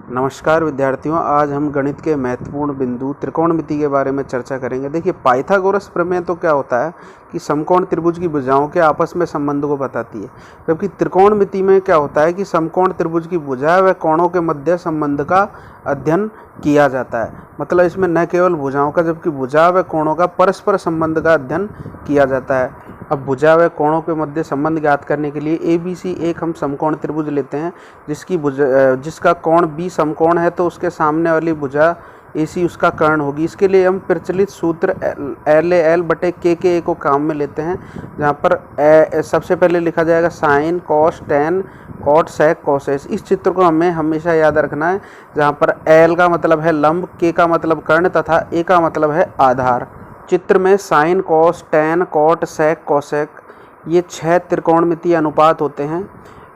नमस्कार विद्यार्थियों, आज हम गणित के महत्वपूर्ण बिंदु त्रिकोणमिति के बारे में चर्चा करेंगे। देखिए, पाइथागोरस प्रमेय तो क्या होता है कि समकोण त्रिभुज की भुजाओं के आपस में संबंध को बताती है, जबकि त्रिकोणमिति में क्या होता है कि समकोण त्रिभुज की भुजा व कोणों के मध्य संबंध का अध्ययन किया जाता है। मतलब इसमें न केवल भुजाओं का जबकि भुजा व कोणों का परस्पर संबंध का अध्ययन किया जाता है। अब भुजा व कोणों के मध्य संबंध ज्ञात करने के लिए ABC एक हम समकोण त्रिभुज लेते हैं जिसका कोण B समकोण है, तो उसके सामने वाली भुजा AC उसका कर्ण होगी। इसके लिए हम प्रचलित सूत्र LAL बटे KKA को काम में लेते हैं, जहाँ पर सबसे पहले लिखा जाएगा साइन, कॉस, टेन, कॉट, सेक, कोसेस। इस चित्र को हमें हमेशा याद रखना है, जहाँ पर L का मतलब है लंब, K का मतलब कर्ण तथा A का मतलब है आधार। चित्र में sign, cos, ten, cot, sec, cosec ये 6 त्रिकोणमितीय अनुपात होते हैं।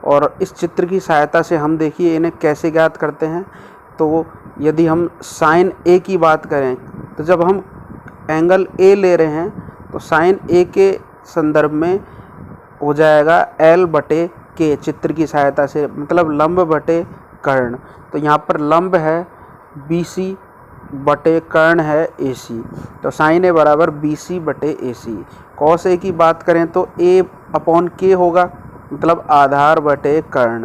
और इस चित्र की सहायता से हम देखिए इन्हें कैसे ज्ञात करते हैं। तो यदि हम साइन A की बात करें तो जब हम एंगल A ले रहे हैं तो साइन A के संदर्भ में हो जाएगा L बटे K चित्र की सहायता से, मतलब लंब बटे कर्ण। तो यहाँ पर लंब है BC बटे कर्ण है AC, तो साइन A बराबर BC बटे AC। कॉस A की बात करें तो A अपॉन K होगा, मतलब आधार बटे कर्ण।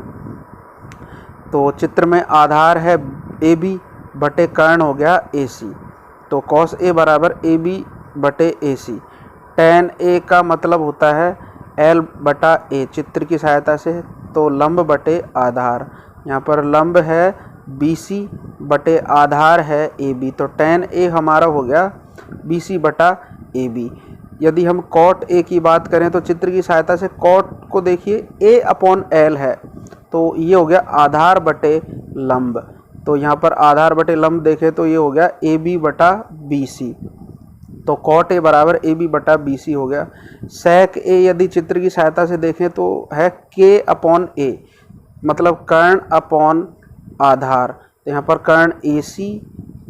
तो चित्र में आधार है AB बटे कर्ण हो गया AC, तो कॉस A बराबर AB बटे AC। टेन A का मतलब होता है L बटा A चित्र की सहायता से, तो लंब बटे आधार। यहाँ पर लंब है BC बटे आधार है AB, तो टेन A हमारा हो गया BC बटा AB। यदि हम कॉट A की बात करें तो चित्र की सहायता से कॉट को देखिए A अपॉन L है, तो ये हो गया आधार बटे लंब। तो यहाँ पर आधार बटे लंब देखें तो ये हो गया AB बटा BC, तो कॉट A बराबर AB बटा BC हो गया। सेक A यदि चित्र की सहायता से देखें तो है K अपॉन A, मतलब कर्ण अपॉन आधार। तो यहाँ पर कर्ण AC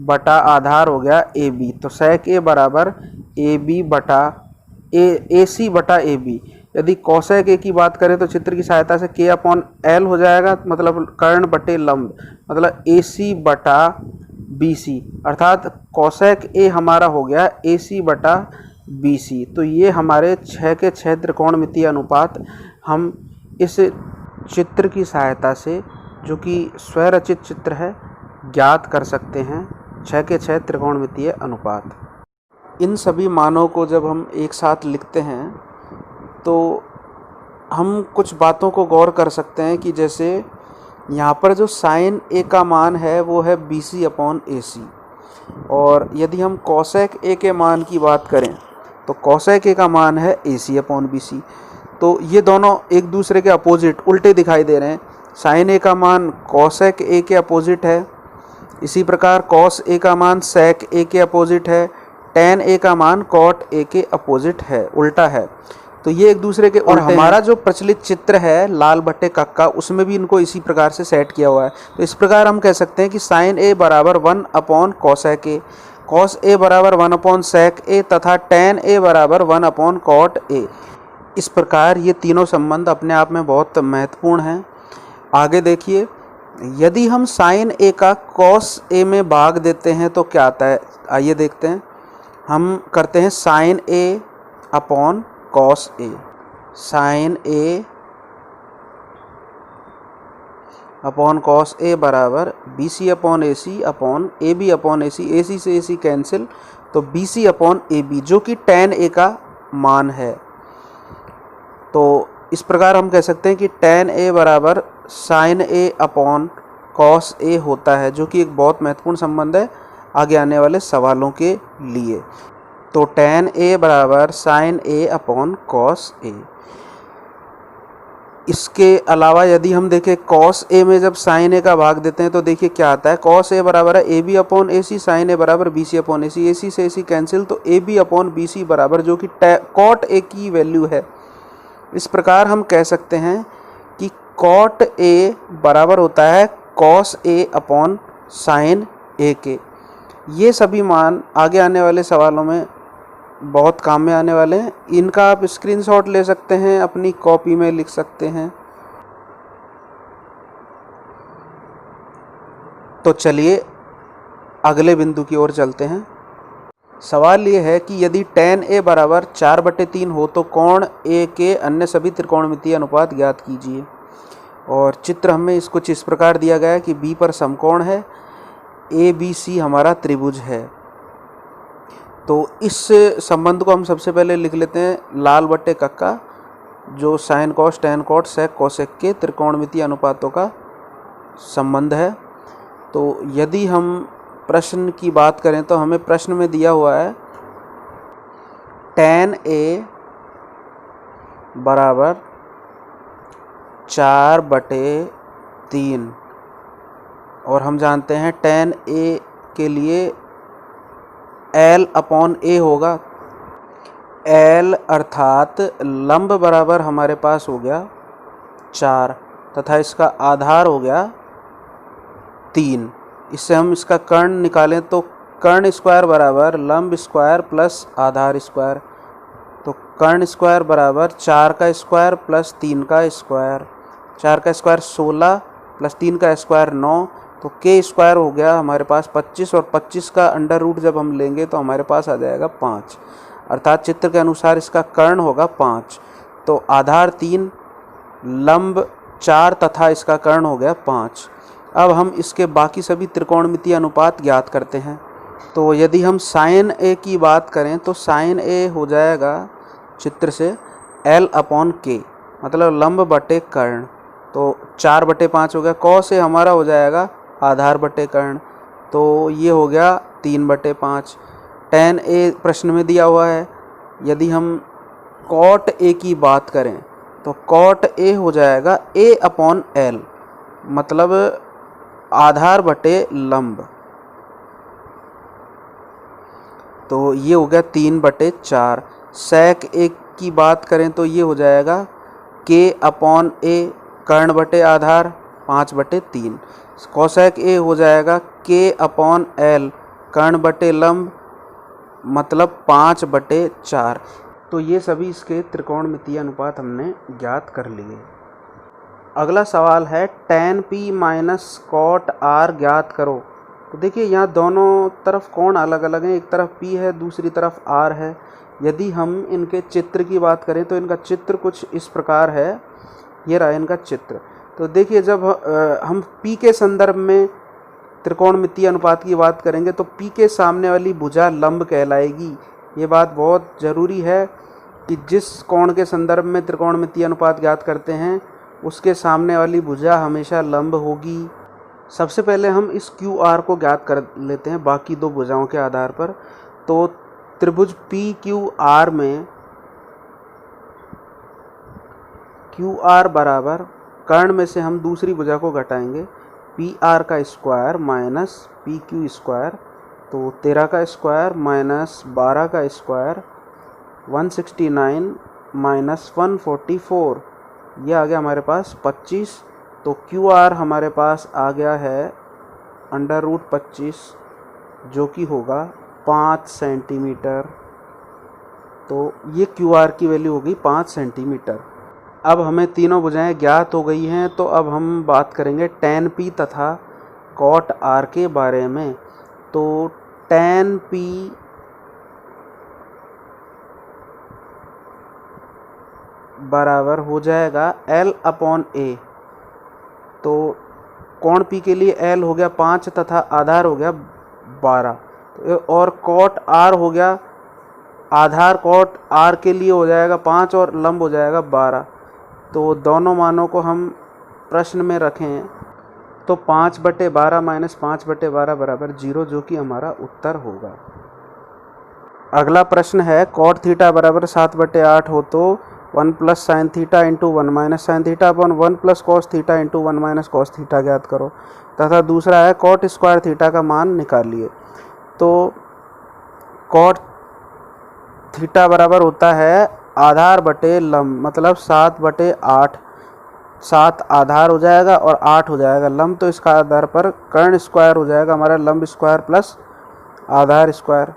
बटा आधार हो गया AB, तो सेक A बराबर AB बटा AC बटा AB। यदि कोसेक A की बात करें तो चित्र की सहायता से K अपॉन L हो जाएगा, मतलब कर्ण बटे लंब, मतलब AC बटा BC, अर्थात कोसेक A हमारा हो गया AC बटा BC। तो ये हमारे 6 के 6 त्रिकोणमितीय अनुपात हम इस चित्र की सहायता से, जो कि स्वरचित चित्र है, ज्ञात कर सकते हैं। 6 के 6 त्रिकोणमितीय अनुपात। इन सभी मानों को जब हम एक साथ लिखते हैं तो हम कुछ बातों को गौर कर सकते हैं कि जैसे यहाँ पर जो साइन A का मान है वो है BC अपॉन AC, और यदि हम कोसेक A के मान की बात करें तो कोसेक A का मान है AC अपॉन BC। तो ये दोनों एक दूसरे के अपोजिट उल्टे दिखाई दे रहे हैं। साइन A का मान कोसेक A के अपोजिट है, इसी प्रकार कॉस A का मान सेक A के अपोजिट है, टेन A का मान कॉट A के अपोजिट है, उल्टा है। तो ये एक दूसरे के और हमारा जो प्रचलित चित्र है लाल बट्टे कक्का, उसमें भी इनको इसी प्रकार से सेट किया हुआ है। तो इस प्रकार हम कह सकते हैं कि साइन A बराबर 1 upon cosec A, cos A बराबर 1 अपॉन सेक A तथा टेन A बराबर 1 अपॉन कॉट A। इस प्रकार ये तीनों संबंध अपने आप में बहुत महत्वपूर्ण हैं। आगे देखिए, यदि हम साइन A का कॉस A में भाग देते हैं तो क्या आता है, आइए देखते हैं। हम करते हैं sine A upon cos A, sine A upon cos A बराबर BC upon AC upon AB upon AC, AC से AC कैंसिल, तो BC अपॉन AB जो कि टेन A का मान है। तो इस प्रकार हम कह सकते हैं कि टेन A बराबर sine A upon cos A होता है, जो कि एक बहुत महत्वपूर्ण संबंध है आगे आने वाले सवालों के लिए। तो टेन A बराबर sine A upon cos A। इसके अलावा यदि हम देखें कॉस A में जब साइन A का भाग देते हैं तो देखिए क्या आता है। कॉस A बराबर है AB upon AC, sine A बराबर BC अपॉन AC, AC से AC कैंसिल, तो AB अपॉन BC बराबर जो कि कॉट A की वैल्यू है। इस प्रकार हम कह सकते हैं कि कॉट A बराबर होता है cos A upon sine A के। ये सभी मान आगे आने वाले सवालों में बहुत काम में आने वाले हैं। इनका आप स्क्रीनशॉट ले सकते हैं, अपनी कॉपी में लिख सकते हैं। तो चलिए अगले बिंदु की ओर चलते हैं। सवाल ये है कि यदि tan A बराबर 4/3 हो तो कोण A के अन्य सभी त्रिकोणमितीय अनुपात ज्ञात कीजिए। और चित्र हमें इस कुछ इस प्रकार दिया गया है कि B पर समकोण है, ABC हमारा त्रिभुज है। तो इस संबंध को हम सबसे पहले लिख लेते हैं लाल बट्टे कक्का, जो sine cos tan cot sec cosec के त्रिकोणमितीय अनुपातों का संबंध है। तो यदि हम प्रश्न की बात करें तो हमें प्रश्न में दिया हुआ है tan A बराबर 4/3 और हम जानते हैं tan A के लिए L/A होगा। L अर्थात लंब बराबर हमारे पास हो गया 4 तथा इसका आधार हो गया 3। इससे हम इसका कर्ण निकालें तो कर्ण स्क्वायर बराबर लंब स्क्वायर प्लस आधार स्क्वायर। तो कर्ण स्क्वायर बराबर 4 का स्क्वायर प्लस 3 का स्क्वायर। 4 का स्क्वायर 16 प्लस 3 का स्क्वायर 9, तो के स्क्वायर हो गया हमारे पास 25 और 25 का अंडर रूट जब हम लेंगे तो हमारे पास आ जाएगा 5, अर्थात चित्र के अनुसार इसका कर्ण होगा 5। तो आधार 3, लंब 4 तथा इसका कर्ण हो गया 5। अब हम इसके बाकी सभी त्रिकोणमितीय अनुपात ज्ञात करते हैं। तो यदि हम साइन A की बात करें तो साइन A हो जाएगा चित्र से L/K, मतलब लंब बटे कर्ण। तो 4/5 हो गया। कॉस A हमारा हो जाएगा आधार बटे कर्ण, तो ये हो गया 3/5। tan A प्रश्न में दिया हुआ है। यदि हम cot A की बात करें तो cot A हो जाएगा A/L, मतलब आधार बटे लंब। तो ये हो गया 3/4। sec A की बात करें तो ये हो जाएगा K/A, कर्ण बटे आधार 5/3। cosec A हो जाएगा K/L, कर्ण बटे लंब, मतलब 5/4। तो ये सभी इसके त्रिकोणमितीय अनुपात हमने ज्ञात कर लिए। अगला सवाल है tan P minus cot R ज्ञात करो। तो देखिए यहाँ दोनों तरफ कोण अलग अलग हैं, एक तरफ P है दूसरी तरफ R है। यदि हम इनके चित्र की बात करें तो इनका चित्र कुछ इस प्रकार है, ये रहा इनका चित्र। तो देखिए जब हम P के संदर्भ में त्रिकोणमितीय अनुपात की बात करेंगे तो P के सामने वाली भुजा लंब कहलाएगी। ये बात बहुत ज़रूरी है कि जिस कोण के संदर्भ में त्रिकोणमितीय अनुपात ज्ञात करते हैं उसके सामने वाली भुजा हमेशा लंब होगी। सबसे पहले हम इस QR को ज्ञात कर लेते हैं बाकी दो भुजाओं के आधार पर। तो त्रिभुज PQR में QR बराबर कर्ण में से हम दूसरी भुजा को घटाएंगे, PR का स्क्वायर माइनस PQ स्क्वायर। तो 13 का स्क्वायर माइनस 12 का स्क्वायर 169 माइनस 144, ये आ गया हमारे पास 25। तो QR हमारे पास आ गया है √25, जो कि होगा 5 सेंटीमीटर। तो ये QR की वैल्यू होगी 5 सेंटीमीटर। अब हमें तीनों भुजाएं ज्ञात हो गई हैं, तो अब हम बात करेंगे tan P तथा cot R के बारे में। तो tan P बराबर हो जाएगा L/A। तो कोण P के लिए L हो गया 5 तथा आधार हो गया 12, और cot R हो गया, आधार cot R के लिए हो जाएगा 5 और लंब हो जाएगा 12। तो दोनों मानों को हम प्रश्न में रखें तो 5/12 माइनस 5/12 बराबर 0, जो कि हमारा उत्तर होगा। अगला प्रश्न है cot थीटा बराबर 7/8 हो तो 1 plus sine theta into 1 minus sine theta upon 1 plus cos theta into 1 minus cos theta ज्ञात करो। तथा दूसरा है कॉट स्क्वायर थीटा का मान निकालिए। तो कॉट थीटा बराबर होता है आधार बटे लंब, मतलब 7/8। 7 आधार हो जाएगा और 8 हो जाएगा लंब, तो इसका आधार पर कर्ण स्क्वायर हो जाएगा हमारा लंब स्क्वायर प्लस आधार स्क्वायर।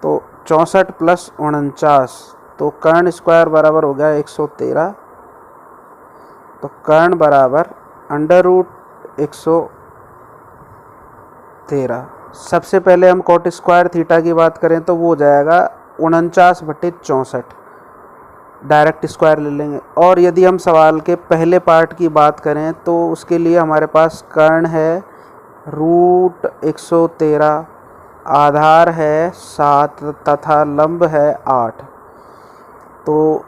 तो 64 प्लस 49, तो कर्ण स्क्वायर बराबर हो गया 113। तो कर्ण बराबर √113 13। सबसे पहले हम कॉट स्क्वायर थीटा की बात करें तो वो हो जाएगा 49/64, डायरेक्ट स्क्वायर ले लेंगे। और यदि हम सवाल के पहले पार्ट की बात करें तो उसके लिए हमारे पास कर्ण है √113, आधार है 7 तथा लंब है 8। तो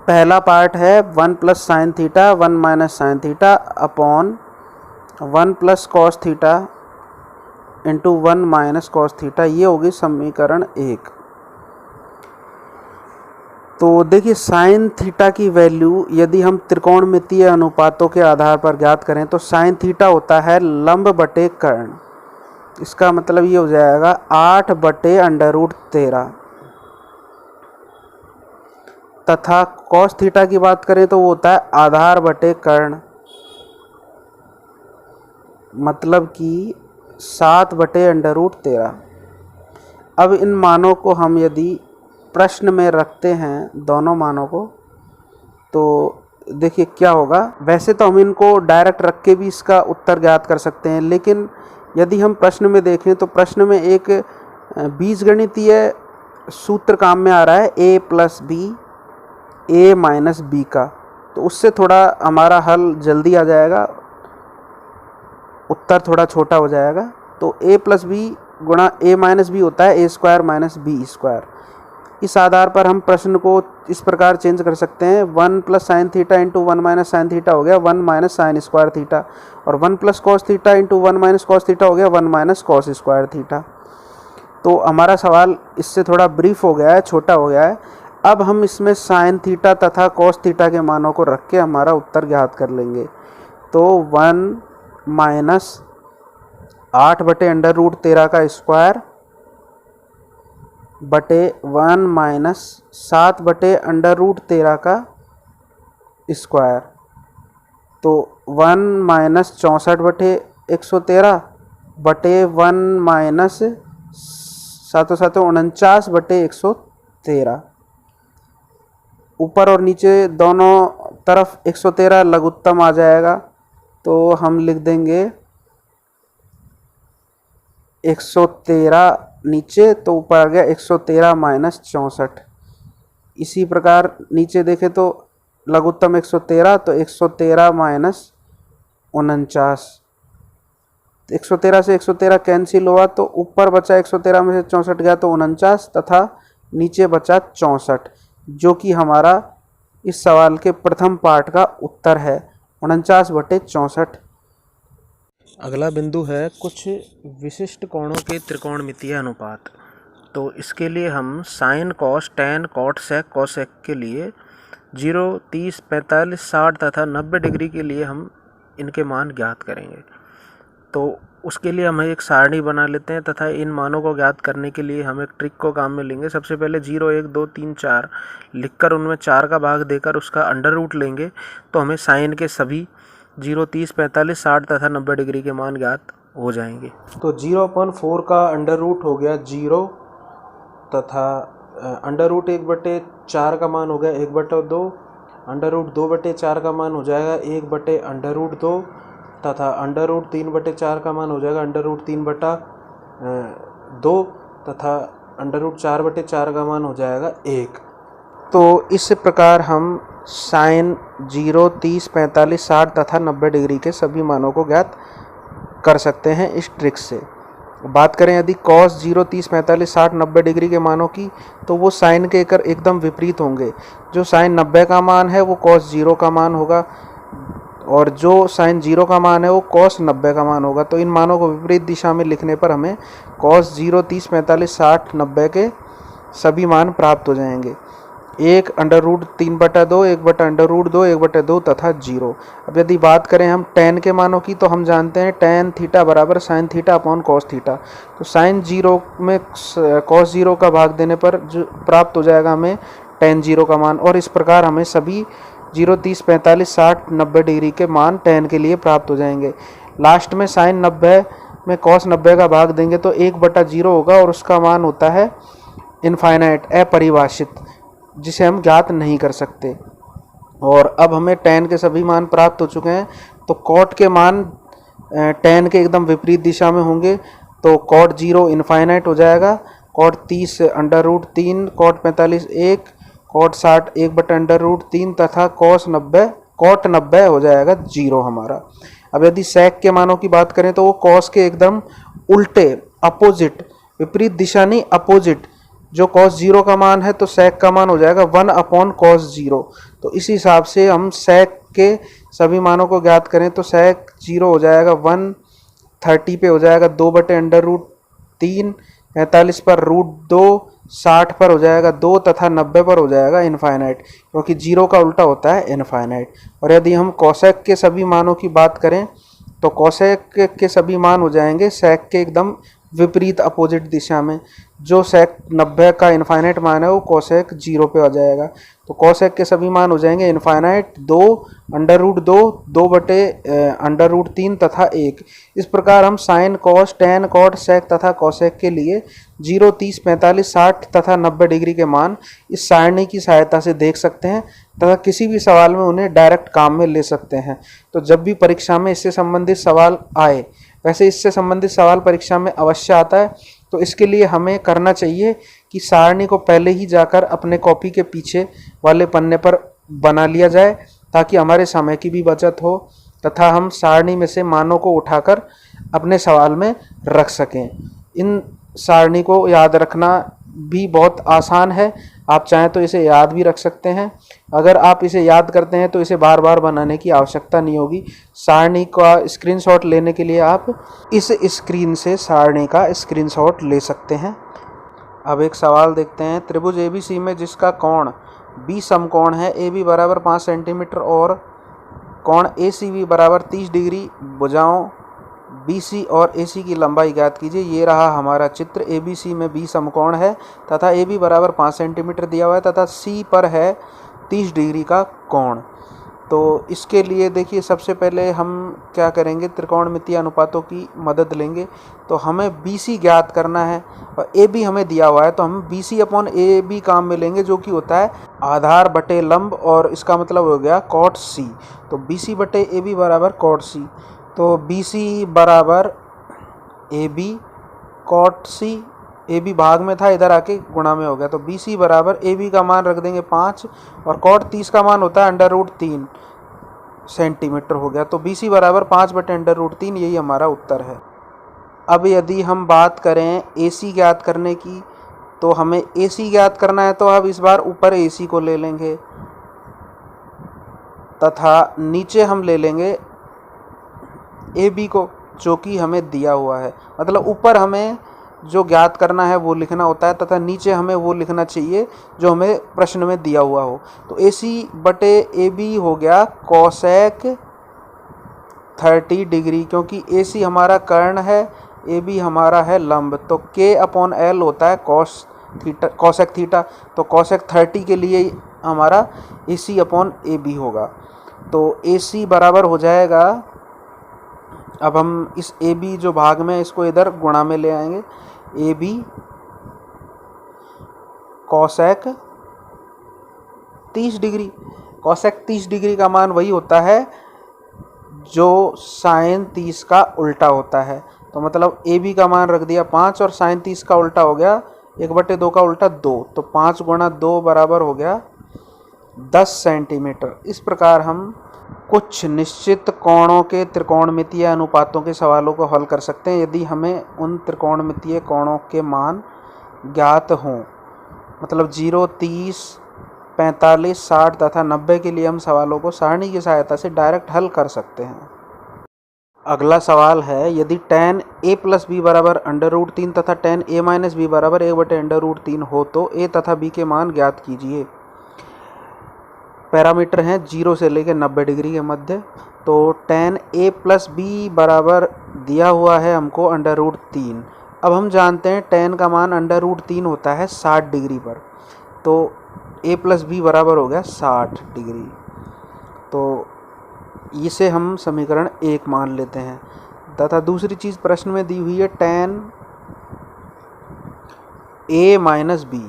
पहला पार्ट है 1 + sin theta 1 - sin theta upon 1 + cos theta into 1 - cos theta, ये होगी समीकरण 1। तो देखिए साइन थीटा की वैल्यू यदि हम त्रिकोणमितीय अनुपातों के आधार पर ज्ञात करें तो साइन थीटा होता है लंब बटे कर्ण। इसका मतलब ये हो जाएगा 8/√13 तथा कॉस थीटा की बात करें तो वो होता है आधार बटे कर्ण, मतलब कि 7/√13। अब इन मानों को हम यदि प्रश्न में रखते हैं दोनों मानों को तो देखिए क्या होगा। वैसे तो हम इनको डायरेक्ट रख के भी इसका उत्तर ज्ञात कर सकते हैं, लेकिन यदि हम प्रश्न में देखें तो प्रश्न में एक बीजगणितीय सूत्र काम में आ रहा है a + b a - b का, तो उससे थोड़ा हमारा हल जल्दी आ जाएगा, उत्तर थोड़ा छोटा हो जाएगा। तो a + b गुणा a - b होता है a² - b²। इस आधार पर हम प्रश्न को इस प्रकार चेंज कर सकते हैं, 1 + sin theta into 1 - sin theta हो गया 1 - sin² थीटा, और 1 + cos theta into 1 - cos theta हो गया 1 - cos² थीटा। तो हमारा सवाल इससे थोड़ा ब्रीफ हो गया है, छोटा हो गया है। अब हम इसमें sin थीटा तथा cos थीटा के मानों को रख के हमारा उत्तर ज्ञात कर लेंगे। तो 1 - 8/√13 का स्क्वायर बटे 1 - 7/√13 का स्क्वायर, तो 1 - 64/113 बटे 1 - 7 49/113। ऊपर और नीचे दोनों तरफ 113 लघुत्तम आ जाएगा, तो हम लिख देंगे 113 नीचे, तो ऊपर आ गया 113 - 64। इसी प्रकार नीचे देखें तो लघुत्तम 113, तो 113 - 49। 113 से 113 कैंसिल हुआ, तो ऊपर बचा 113 में से 64 गया तो 49 तथा नीचे बचा 64, जो कि हमारा इस सवाल के प्रथम पार्ट का उत्तर है 49/64। अगला बिंदु है कुछ विशिष्ट कोणों के त्रिकोणमितीय अनुपात। तो इसके लिए हम sign, cos, tan, cot, sec, cosec के लिए 0, 30, 45, 60 तथा 90 डिग्री के लिए हम इनके मान ज्ञात करेंगे। तो उसके लिए हम एक सारणी बना लेते हैं तथा इन मानों को ज्ञात करने के लिए हम एक ट्रिक को काम में लेंगे। सबसे पहले 0, 1, 2, 3, 4 लिखकर उनमें 4 का भाग देकर उसका अंडर रूट लेंगे, तो हमें साइन के सभी 0, 30, 45, 60 तथा 90 डिग्री के मान ज्ञात हो जाएंगे। तो 0/4 का अंडर रूट हो गया 0 तथा अंडर रूट 1/4 का मान हो गया 1/2, अंडर रूट 2/4 का मान हो जाएगा 1/√2 तथा अंडर रूट 3/4 का मान हो जाएगा अंडर रूट 3/2 तथा अंडर रूट 4/4 का मान हो जाएगा 1। तो इस प्रकार हम साइन 0, 30, 45, 60 तथा 90 डिग्री के सभी मानों को ज्ञात कर सकते हैं इस ट्रिक से। बात करें यदि कॉस 0, 30, 45, 60, 90 डिग्री के मानों की, तो वो साइन के एकदम विपरीत होंगे। जो साइन 90 का मान है वो कॉस 0 का मान होगा, और जो साइन 0 का मान है वो कॉस 90 का मान होगा। तो इन मानों को विपरीत दिशा में लिखने पर हमें कॉस 0, 30, 45, 60, 90 के सभी मान प्राप्त हो जाएंगे। 1 अंडर रूट 3/2, 1/√2, 1/2 तथा 0। अब यदि बात करें हम टैन के मानों की, तो हम जानते हैं टैन थीटा बराबर sine theta upon cos theta. तो साइन 0 में कॉस 0 का भाग देने पर जो प्राप्त हो जाएगा हमें टैन 0 का मान, और इस प्रकार हमें सभी 0, 30, 45, 60, 90 डिग्री के मान टैन के लिए प्राप्त हो जाएंगे। लास्ट में साइन 90 में कॉस 90 का भाग देंगे तो 1/0 होगा, और उसका मान होता है इनफाइनाइट, अपरिभाषित, जिसे हम ज्ञात नहीं कर सकते। और अब हमें टैन के सभी मान प्राप्त हो चुके हैं, तो कॉट के मान टेन के एकदम विपरीत दिशा में होंगे तो कॉट 0 इनफाइनाइट हो जाएगा, कॉट 30 √3, कॉट 45 1, कॉट 60 1/√3 तथा कॉट 90 हो जाएगा 0 हमारा। अब यदि सेक के मानों की बात करें तो वो कॉस के एकदम उल्टे, अपोजिट, विपरीत दिशा नहीं, अपोजिट, जो cos 0 का मान है तो sec का मान हो जाएगा 1/cos 0। तो इस हिसाब से हम sec के सभी मानों को ज्ञात करें तो sec 0 हो जाएगा 130 पे हो जाएगा 2/√3, 45 पर √2, 60 पर हो जाएगा 2 तथा 90 पर हो जाएगा इनफाइनाइट, क्योंकि 0 का उल्टा होता है इनफाइनाइट। और यदि हम cosec के सभी मानों की बात करें तो cosec के सभी मान हो जाएंगे sec के एकदम विपरीत अपोजिट दिशा में। जो sec 90 का इनफाइनाइट मान है वो cosec 0 पे आ जाएगा। तो cosec के सभी मान हो जाएंगे इनफाइनाइट, 2, √2, 2/√3 तथा 1। इस प्रकार हम sign, cos, tan, cot, sec तथा cosec के लिए 0, 30, 45, 60 तथा 90 डिग्री के मान इस सारणी की सहायता से देख सकते हैं तथा किसी भी सवाल में उन्हें डायरेक्ट काम में ले सकते हैं। तो जब भी परीक्षा में इससे संबंधित सवाल आए, वैसे इससे संबंधित सवाल परीक्षा में अवश्य आता है, तो इसके लिए हमें करना चाहिए कि सारणी को पहले ही जाकर अपने कॉपी के पीछे वाले पन्ने पर बना लिया जाए, ताकि हमारे समय की भी बचत हो तथा हम सारणी में से मानों को उठाकर अपने सवाल में रख सकें। इन सारणी को याद रखना भी बहुत आसान है, आप चाहें तो इसे याद भी रख सकते हैं। अगर आप इसे याद करते हैं तो इसे बार बार बनाने की आवश्यकता नहीं होगी। सारणी का स्क्रीनशॉट लेने के लिए आप इस स्क्रीन से सारणी का स्क्रीनशॉट ले सकते हैं। अब एक सवाल देखते हैं। त्रिभुज ABC में जिसका कोण B समकोण है, AB बराबर 5 सेंटीमीटर और कोण ACB बराबर 30 डिग्री, भुजाओं BC और AC की लंबाई ज्ञात कीजिए। ये रहा हमारा चित्र। ABC में B समकोण है तथा AB बराबर 5 सेंटीमीटर दिया हुआ है तथा C पर है 30 डिग्री का कोण। तो इसके लिए देखिए, सबसे पहले हम क्या करेंगे, त्रिकोणमितीय अनुपातों की मदद लेंगे। तो हमें BC ज्ञात करना है और AB हमें दिया हुआ है, तो हम BC/AB काम में लेंगे, जो कि होता है आधार बटे लंब, और इसका मतलब हो गया cot C। तो BC/AB बराबर cot C। तो BC बराबर AB cot C, AB भाग में था, इधर आके गुणा में हो गया। तो BC बराबर AB का मान रख देंगे 5 और cot 30 का मान होता है √3 सेंटीमीटर हो गया। तो BC बराबर 5/√3, यही हमारा उत्तर है। अब यदि हम बात करें AC ज्ञात करने की, तो हमें AC ज्ञात करना है, तो अब इस बार ऊपर AC को ले लेंगे तथा नीचे हम ले लेंगे AB को, जो कि हमें दिया हुआ है। मतलब ऊपर हमें जो ज्ञात करना है वो लिखना होता है तथा नीचे हमें वो लिखना चाहिए जो हमें प्रश्न में दिया हुआ हो। तो AC/AB हो गया cosec 30 डिग्री, क्योंकि AC हमारा कर्ण है, AB हमारा है लंब। तो K/L होता है cosec थीटा। तो cosec 30 के लिए हमारा AC/AB होगा। तो AC बराबर हो जाएगा, अब हम इस AB जो भाग में, इसको इधर गुणा में ले आएंगे। AB cosec 30 degree, cosec 30 degree का मान वही होता है जो sin 30 का उल्टा होता है। तो मतलब AB का मान रख दिया 5 और sin 30 का उल्टा हो गया 1/2 का उल्टा 2। तो 5 × 2 बराबर हो गया 10 सेंटीमीटर। इस प्रकार हम कुछ निश्चित कोणों के त्रिकोणमितीय अनुपातों के सवालों को हल कर सकते हैं, यदि हमें उन त्रिकोणमितीय कोणों के मान ज्ञात हों। मतलब 0, 30, 45, 60 तथा 90 के लिए हम सवालों को सारणी की सहायता से डायरेक्ट हल कर सकते हैं। अगला सवाल है, यदि tan A+B बराबर √3 तथा tan A-B बराबर 1/√3 हो तो A तथा B के मान ज्ञात कीजिए। पैरामीटर हैं 0 से लेकर 90 डिग्री के मध्य। तो tan A+B बराबर दिया हुआ है हमको √3। अब हम जानते हैं tan का मान √3 होता है 60 डिग्री पर। तो A+B बराबर हो गया 60 डिग्री। तो इसे हम समीकरण 1 मान लेते हैं तथा दूसरी चीज़ प्रश्न में दी हुई है tan A-B,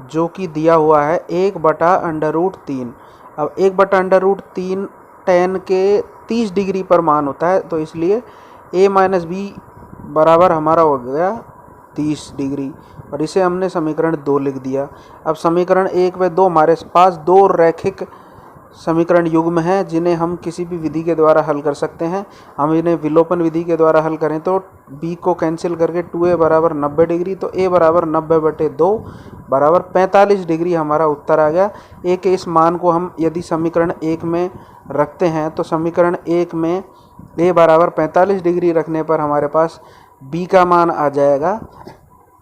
जो कि दिया हुआ है 1/√3। अब 1/√3 tan के 30 डिग्री पर मान होता है, तो इसलिए a माइनस बी बराबर हमारा हो गया 30 डिग्री, और इसे हमने समीकरण 2 लिख दिया। अब समीकरण 1 व 2 हमारे पास दो रैखिक समीकरण युग्म हैं जिन्हें हम किसी भी विधि के द्वारा हल कर सकते हैं। हम इन्हें विलोपन विधि के द्वारा हल करें तो b को कैंसिल करके 2a बराबर 90 डिग्री, तो a बराबर 90/2 बराबर 45 डिग्री हमारा उत्तर आ गया। a के इस मान को हम यदि समीकरण 1 में रखते हैं तो समीकरण 1 में a बराबर 45 डिग्री रखने पर हमारे पास b का मान आ जाएगा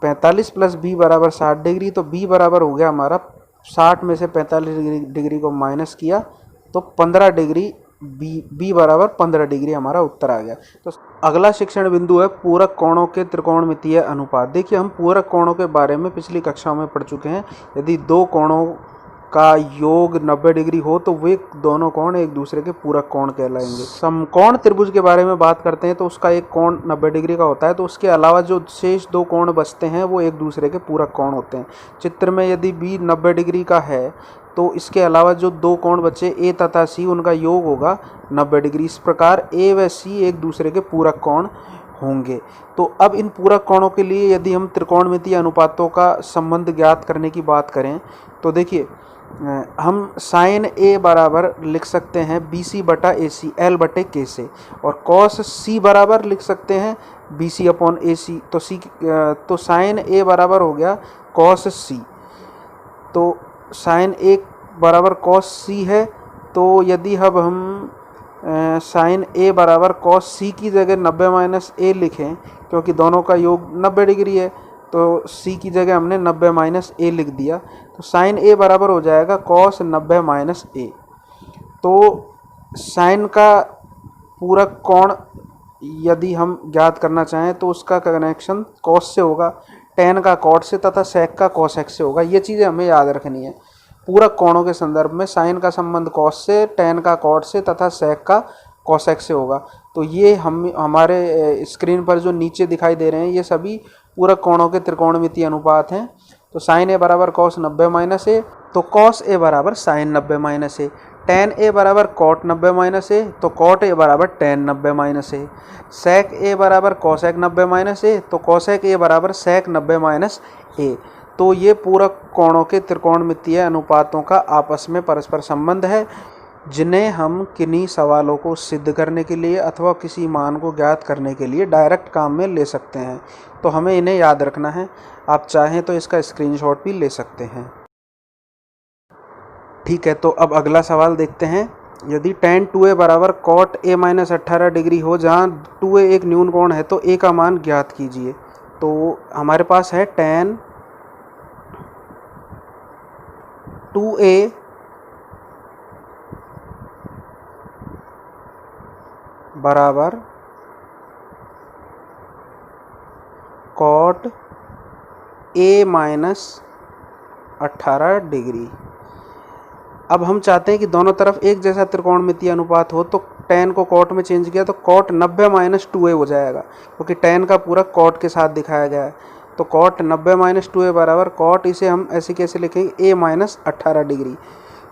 45 प्लस b बराबर 60 डिग्री। तो b बराबर हो गया हमारा 60 में से 45 डिग्री को माइनस किया तो 15 डिग्री, b बराबर 15 डिग्री हमारा उत्तर आ गया। तो अगला शिक्षण बिंदु है पूरक कोणों के त्रिकोणमितीय अनुपात। देखिए, हम पूरक कोणों के बारे में पिछली कक्षाओं में पढ़ चुके हैं। यदि दो कोणों का योग 90 डिग्री हो तो वे दोनों कोण एक दूसरे के पूरक कोण कहलाएंगे। समकोण त्रिभुज के बारे में बात करते हैं तो उसका एक कोण 90 डिग्री का होता है, तो उसके अलावा जो शेष दो कोण बचते हैं वो एक दूसरे के पूरक कोण होते हैं। चित्र में यदि b 90 डिग्री का है तो इसके अलावा जो दो कोण बचे a तथा c, उनका योग होगा 90 डिग्री। इस प्रकार a व c एक दूसरे के पूरक कोण होंगे। तो अब इन पूरक कोणों के लिए यदि हम त्रिकोणमितीय अनुपातों का संबंध ज्ञात करने की बात करें तो देखिए, हम साइन a बराबर लिख सकते हैं BC बटा AC L बटे K से, और कॉस C बराबर लिख सकते हैं BC अपॉन AC। तो साइन a बराबर हो गया कॉस C। तो साइन a बराबर कॉस C है, तो यदि अब हम साइन a बराबर कॉस C की जगह 90 माइनस a लिखें, क्योंकि दोनों का योग 90 डिग्री है, तो c की जगह हमने 90 माइनस a लिख दिया। तो साइन a बराबर हो जाएगा कॉस 90 माइनस a। तो साइन का पूरक कोण यदि हम ज्ञात करना चाहें तो उसका कनेक्शन कॉस से होगा, टेन का कॉट से तथा सेक का कॉसेक से होगा। ये चीज़ें हमें याद रखनी है। पूरक कोणों के संदर्भ में साइन का संबंध कॉस से, टेन का कॉट से तथा सेक का कॉसेक से होगा। तो ये हम हमारे स्क्रीन पर जो नीचे दिखाई दे रहे हैं ये सभी पूरक कोणों के त्रिकोणमितीय अनुपात हैं। तो साइन a बराबर कॉस 90 माइनस a, तो कॉस a बराबर sine 90 minus a। Tan a बराबर कॉट 90 माइनस a, तो कॉट a बराबर tan 90 minus a। Sec a बराबर कॉसेक 90 माइनस a, तो कॉसेक a बराबर सेक 90 माइनस a। तो ये पूरक कोणों के त्रिकोणमितीय अनुपातों का आपस में परस्पर संबंध है, जिन्हें हम किन्हीं सवालों को सिद्ध करने के लिए अथवा किसी मान को ज्ञात करने के लिए डायरेक्ट काम में ले सकते हैं। तो हमें इन्हें याद रखना है। आप चाहें तो इसका स्क्रीनशॉट भी ले सकते हैं। ठीक है, तो अब अगला सवाल देखते हैं। यदि tan 2a बराबर cot a माइनस 18 डिग्री हो, जहाँ 2a एक न्यून कोण है, तो a का मान ज्ञात कीजिए। तो हमारे पास है tan 2a बराबर cot a माइनस 18 डिग्री। अब हम चाहते हैं कि दोनों तरफ एक जैसा त्रिकोणमितीय अनुपात हो, तो tan को cot में चेंज किया तो cot 90 माइनस 2a हो जाएगा, क्योंकि tan का पूरा cot के साथ दिखाया गया है। तो cot 90 माइनस 2a बराबर cot, इसे हम ऐसे कैसे लिखेंगे, a माइनस 18 डिग्री।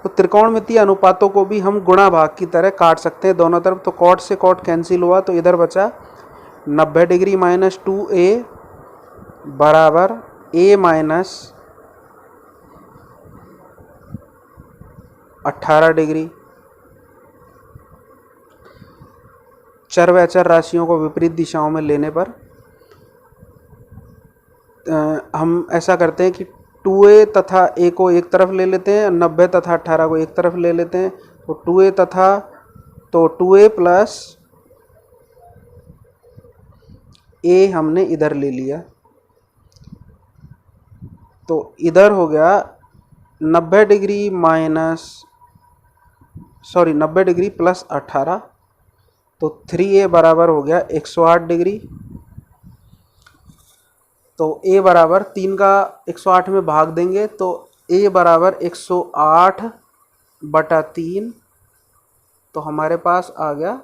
तो त्रिकोणमितीय अनुपातों को भी हम गुणा भाग की तरह काट सकते हैं दोनों तरफ। तो cot से cot कैंसिल हुआ, तो इधर बचा 90 डिग्री माइनस 2a बराबर a माइनस 18 डिग्री। चर व अचर राशियों को विपरीत दिशाओं में लेने पर हम ऐसा करते हैं कि 2a तथा a को एक तरफ ले लेते हैं, 90 तथा 18 को एक तरफ ले लेते हैं। तो 2a तथा 2a प्लस a हमने इधर ले लिया, तो इधर हो गया 90 डिग्री प्लस 18, तो 3a बराबर हो गया 108 डिग्री। तो a बराबर 3 का 108 में भाग देंगे तो a बराबर 108 बटा 3, तो हमारे पास आ गया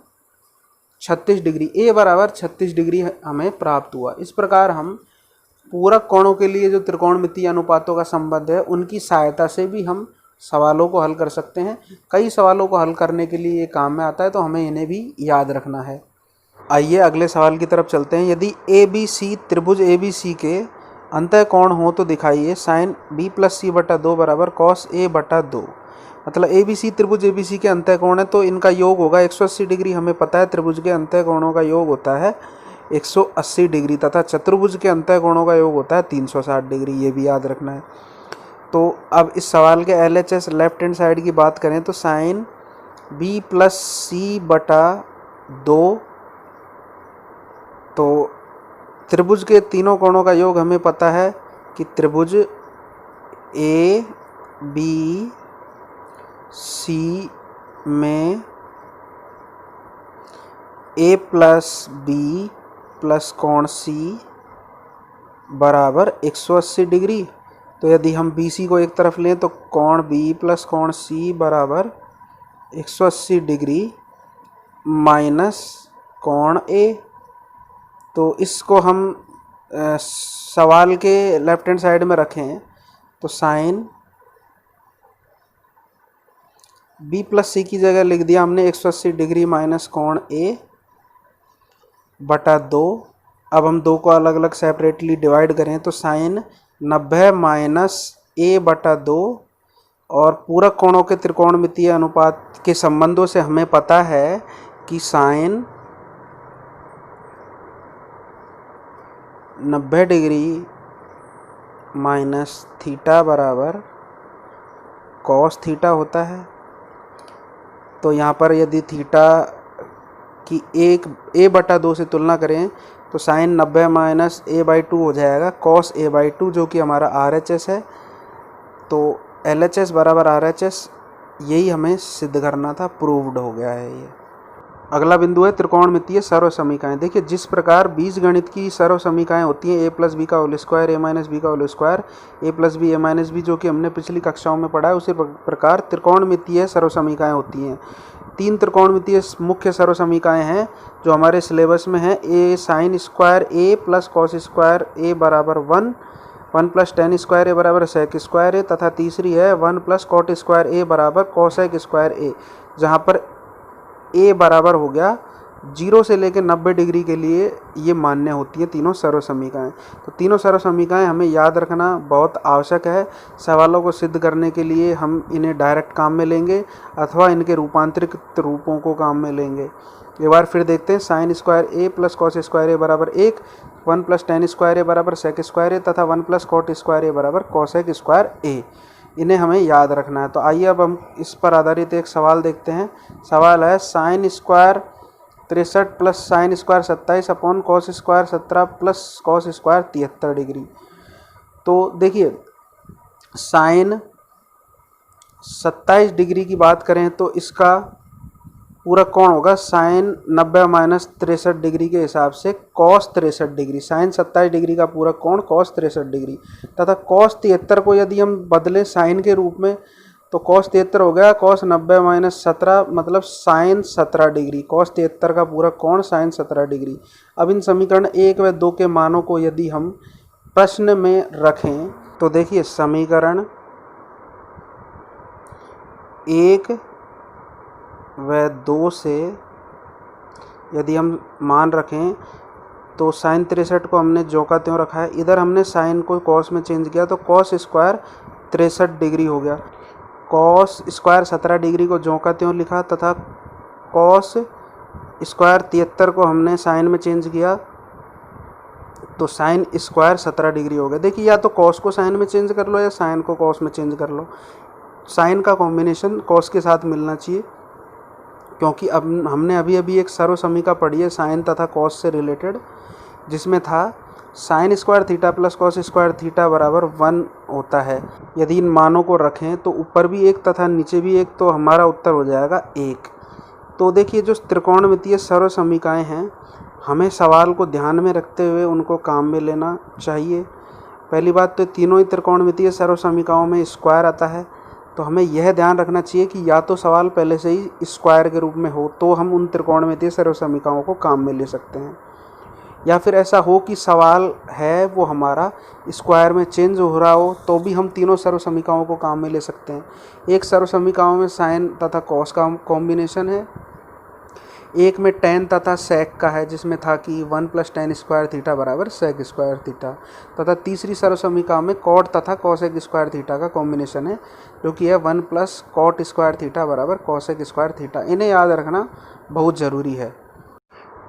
36 डिग्री। a बराबर 36 डिग्री हमें प्राप्त हुआ। इस प्रकार हम पूरक कोणों के लिए जो त्रिकोणमितीय अनुपातों का संबंध है उनकी सहायता से भी हम सवालों को हल कर सकते हैं। कई सवालों को हल करने के लिए ये काम में आता है, तो हमें इन्हें भी याद रखना है। आइए अगले सवाल की तरफ चलते हैं। यदि ए बी सी त्रिभुज ए बी सी के अंतः कोण हो तो दिखाइए साइन बी प्लस सी बटा 2 बराबर कॉस ए बटा 2। मतलब ए बी सी त्रिभुज ए बी सी के अंतः कोण है, तो इनका योग होगा 180 डिग्री। हमें पता है त्रिभुज के अंतः कोणों का योग होता है 180 डिग्री, तथा चतुर्भुज के अंतः कोणों का योग होता है 360 डिग्री। ये भी याद रखना है। तो अब इस सवाल के LHS लेफ्ट हैंड साइड की बात करें तो साइन बी प्लस सी बटा 2, तो त्रिभुज के तीनों कोणों का योग हमें पता है कि त्रिभुज ए बी सी में ए प्लस बी प्लस कोण सी बराबर 180 डिग्री। तो यदि हम बी सी को एक तरफ लें तो कोण बी प्लस कोण सी बराबर 180 डिग्री माइनस कोण ए। तो इसको हम सवाल के लेफ्ट हैंड साइड में रखें तो साइन बी प्लस सी की जगह लिख दिया हमने 180 डिग्री माइनस कोण ए बटा 2। अब हम 2 को अलग अलग सेपरेटली डिवाइड करें तो साइन 90 माइनस ए बटा 2, और पूरक कोणों के त्रिकोणमितीय अनुपात के संबंधों से हमें पता है कि साइन 90 डिग्री माइनस थीटा बराबर कॉस थीटा होता है। तो यहाँ पर यदि थीटा की ए बटा 2 से तुलना करें तो साइन 90 माइनस ए बाई 2 हो जाएगा कॉस ए बाई 2, जो कि हमारा RHS है। तो LHS बराबर RHS, यही हमें सिद्ध करना था, प्रूव्ड हो गया है ये। अगला बिंदु है त्रिकोणमितीय सर्व समीकरण। देखिए जिस प्रकार बीजगणित की सर्व समीकरण होती हैं a प्लस बी का whole square a minus B का whole square a plus B a minus B, जो कि हमने पिछली कक्षाओं में पढ़ा है, उसी प्रकार त्रिकोणमितीय सर्व समीकरण होती हैं। 3 त्रिकोणमितीय मुख्य सर्व समीकरण हैं जो हमारे सिलेबस में हैं। a sine square a plus cos square a बराबर 1 प्लस टेन स्क्वायर a बराबर सेक स्क्वायर a, तथा तीसरी है 1 प्लस कॉट स्क्वायर a बराबर कॉसेक स्क्वायर a, जहाँ पर a बराबर हो गया 0 से लेकर 90 डिग्री के लिए ये मान्य होती है तीनों सर्व समीकरण। तो तीनों सर्व समीकरण हमें याद रखना बहुत आवश्यक है। सवालों को सिद्ध करने के लिए हम इन्हें डायरेक्ट काम में लेंगे अथवा इनके रूपांतरित रूपों को काम में लेंगे। एक बार फिर देखते हैं। Sine square a plus cos square a बराबर 1 प्लस टेन स्क्वायर a बराबर सेक स्क्वायर a, तथा 1 प्लस कॉट स्क्वायर a बराबर कॉसेक स्क्वायर a। इन्हें हमें याद रखना है। तो आइए अब हम इस पर आधारित एक सवाल देखते हैं। सवाल है sine square 63 plus sine square 27 upon cos square 17 plus cos square 73 degree. तो देखिए साइन 27 डिग्री की बात करें तो इसका पूरा कोण होगा साइन 90 माइनस 63 डिग्री के हिसाब से कॉस 63 डिग्री। साइन 27 डिग्री का पूरा कोण कॉस 63 डिग्री, तथा कॉस 73 को यदि हम बदलें साइन के रूप में तो कॉस 73 हो गया कॉस 90 माइनस 17, मतलब साइन 17 डिग्री। कॉस 73 का पूरा कोण साइन 17 डिग्री। अब इन समीकरण 1 व 2 के मानों को यदि हम प्रश्न में रखें तो देखिए समीकरण 1 व 2 से यदि हम मान रखें तो साइन 63 को हमने ज्यों का त्यों रखा है। इधर हमने साइन को कॉस में चेंज किया तो कॉस स्क्वायर 63 डिग्री हो गया। कॉस स्क्वायर 17 डिग्री को ज्यों का त्यों लिखा, तथा कॉस स्क्वायर 73 को हमने साइन में चेंज किया तो साइन स्क्वायर 17 डिग्री हो गया। देखिए या तो कॉस को साइन में चेंज कर लो या साइन को कॉस में चेंज कर लो। साइन का कॉम्बिनेशन कॉस के साथ मिलना चाहिए, क्योंकि अब हमने अभी एक सर्व समीकरण पढ़ी है साइन तथा कॉस से रिलेटेड, जिसमें था sine square theta plus cos square theta बराबर 1 होता है। यदि इन मानों को रखें तो ऊपर भी 1 तथा नीचे भी 1, तो हमारा उत्तर हो जाएगा 1। तो देखिए जो त्रिकोणमितीय सर्व समीकरण हैं हमें सवाल को ध्यान में रखते हुए उनको काम में लेना चाहिए। पहली बात तो तीनों ही त्रिकोणमितीय सर्व समीकरणों में स्क्वायर आता है, तो हमें यह ध्यान रखना चाहिए कि या तो सवाल पहले से ही स्क्वायर के रूप में हो तो हम उन त्रिकोणमितीय सर्व समीकरणों को काम में ले सकते हैं। या फिर ऐसा हो कि सवाल है वो हमारा स्क्वायर में चेंज हो रहा हो, तो भी हम तीनों सर्वसमीकाओं को काम में ले सकते हैं। एक सर्वसमीकाओं में साइन तथा कॉस का कॉम्बिनेशन है, एक में टेन तथा सेक का है जिसमें था कि 1 + tan स्क्वायर थीटा बराबर सेक स्क्वायर थीटा, तथा तीसरी सर्वसमीका में कॉट तथा कॉसेक स्क्वायर थीटा का कॉम्बिनेशन है जो कि है 1 + कॉट स्क्वायर थीटा बराबर कॉसेक स्क्वायर थीटा। इन्हें याद रखना बहुत ज़रूरी है।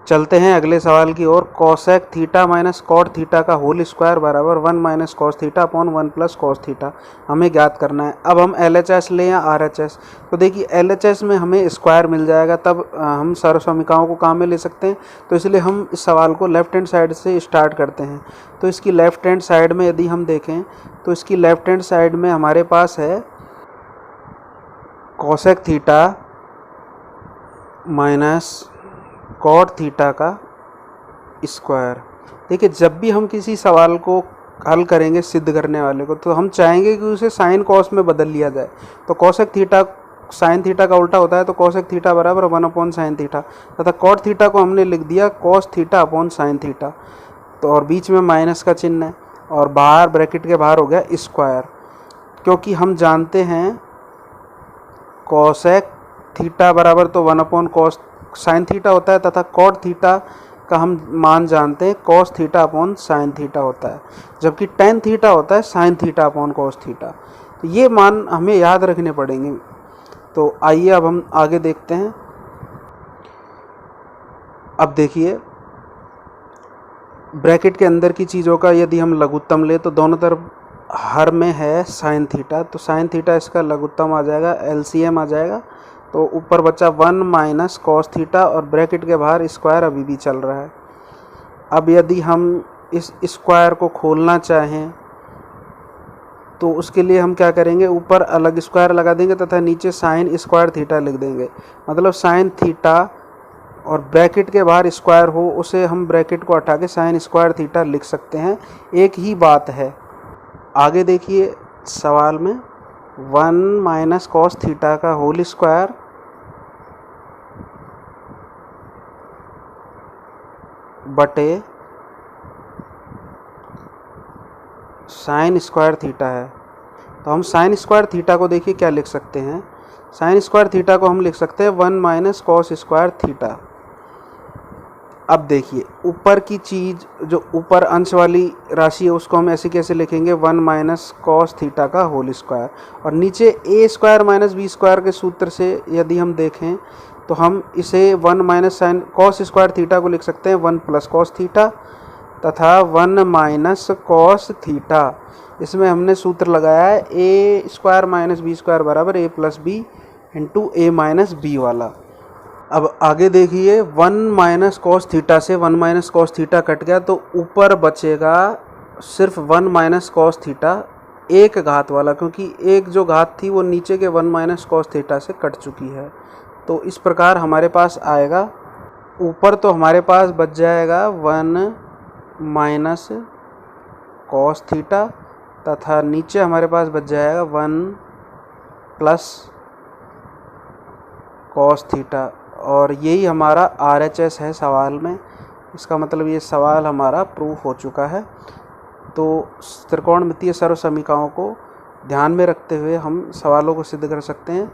चलते हैं अगले सवाल की ओर। Cosec theta minus cot theta का होल स्क्वायर बराबर 1 - cos theta upon 1 + cos theta हमें ज्ञात करना है। अब हम LHS लें या RHS, तो देखिए LHS में हमें स्क्वायर मिल जाएगा, तब हम सर्वसमीकाओं को काम में ले सकते हैं। तो इसलिए हम इस सवाल को लेफ्ट हैंड साइड से स्टार्ट करते हैं। तो इसकी लेफ्ट हैंड साइड में यदि हम देखें तो इसकी लेफ्ट हैंड साइड में हमारे पास है cosec theta minus cot theta का स्क्वायर। देखिए जब भी हम किसी सवाल को हल करेंगे सिद्ध करने वाले को, तो हम चाहेंगे कि उसे साइन कॉस में बदल लिया जाए। तो कॉसेक थीटा साइन थीटा का उल्टा होता है, तो कॉसेक थीटा बराबर 1 / साइन थीटा, तथा कॉट थीटा को हमने लिख दिया cos theta upon sine theta. तो और बीच में माइनस का चिन्ह है और बाहर ब्रैकेट के बाहर हो गया स्क्वायर, क्योंकि हम जानते हैं कॉसेक थीटा बराबर तो 1 कॉस साइन थीटा होता है, तथा कॉट थीटा का हम मान जानते हैं cos theta upon sine theta होता है, जबकि टेन थीटा होता है sine theta upon cos theta. तो ये मान हमें याद रखने पड़ेंगे। तो आइए अब हम आगे देखते हैं। अब देखिए ब्रैकेट के अंदर की चीज़ों का यदि हम लघुत्तम ले तो दोनों तरफ हर में है साइन थीटा, तो साइन थीटा इसका लघुत्तम आ जाएगा, LCM आ जाएगा। तो ऊपर बचा 1 - कॉस थीटा और ब्रैकेट के बाहर स्क्वायर अभी भी चल रहा है। अब यदि हम इस स्क्वायर को खोलना चाहें तो उसके लिए हम क्या करेंगे, ऊपर अलग स्क्वायर लगा देंगे तथा नीचे साइन स्क्वायर थीटा लिख देंगे। मतलब साइन थीटा और ब्रैकेट के बाहर स्क्वायर हो उसे हम ब्रैकेट को हटा के साइन स्क्वायर थीटा लिख सकते हैं, एक ही बात है। आगे देखिए सवाल में 1 - कॉस थीटा का होल स्क्वायर बटे साइन स्क्वायर थीटा है। तो हम साइन स्क्वायर थीटा को देखिए क्या लिख सकते हैं, साइन स्क्वायर थीटा को हम लिख सकते हैं 1 - कॉस स्क्वायर थीटा। अब देखिए ऊपर की चीज़ जो ऊपर अंश वाली राशि है उसको हम ऐसे कैसे लिखेंगे, 1 - कॉस थीटा का होल स्क्वायर, और नीचे A² - B² के सूत्र से यदि हम देखें तो हम इसे 1 - साइन कॉस स्क्वायर थीटा को लिख सकते हैं 1 + कॉस थीटा तथा 1 - कॉस थीटा। इसमें हमने सूत्र लगाया है A² - B² बराबर A + B × A - B वाला। अब आगे देखिए 1 - कॉस थीटा से 1 - कॉस थीटा कट गया, तो ऊपर बचेगा सिर्फ 1 - कॉस थीटा एक घात वाला, क्योंकि एक जो घात थी वो नीचे के 1 - कॉस थीटा से कट चुकी है। तो इस प्रकार हमारे पास आएगा, ऊपर तो हमारे पास बच जाएगा 1 - कॉस थीटा तथा नीचे हमारे पास बच जाएगा 1 + कॉस थीटा, और यही हमारा RHS है सवाल में। इसका मतलब ये सवाल हमारा प्रूफ हो चुका है। तो त्रिकोणमितीय सर्वसमीकाओं को ध्यान में रखते हुए हम सवालों को सिद्ध कर सकते हैं।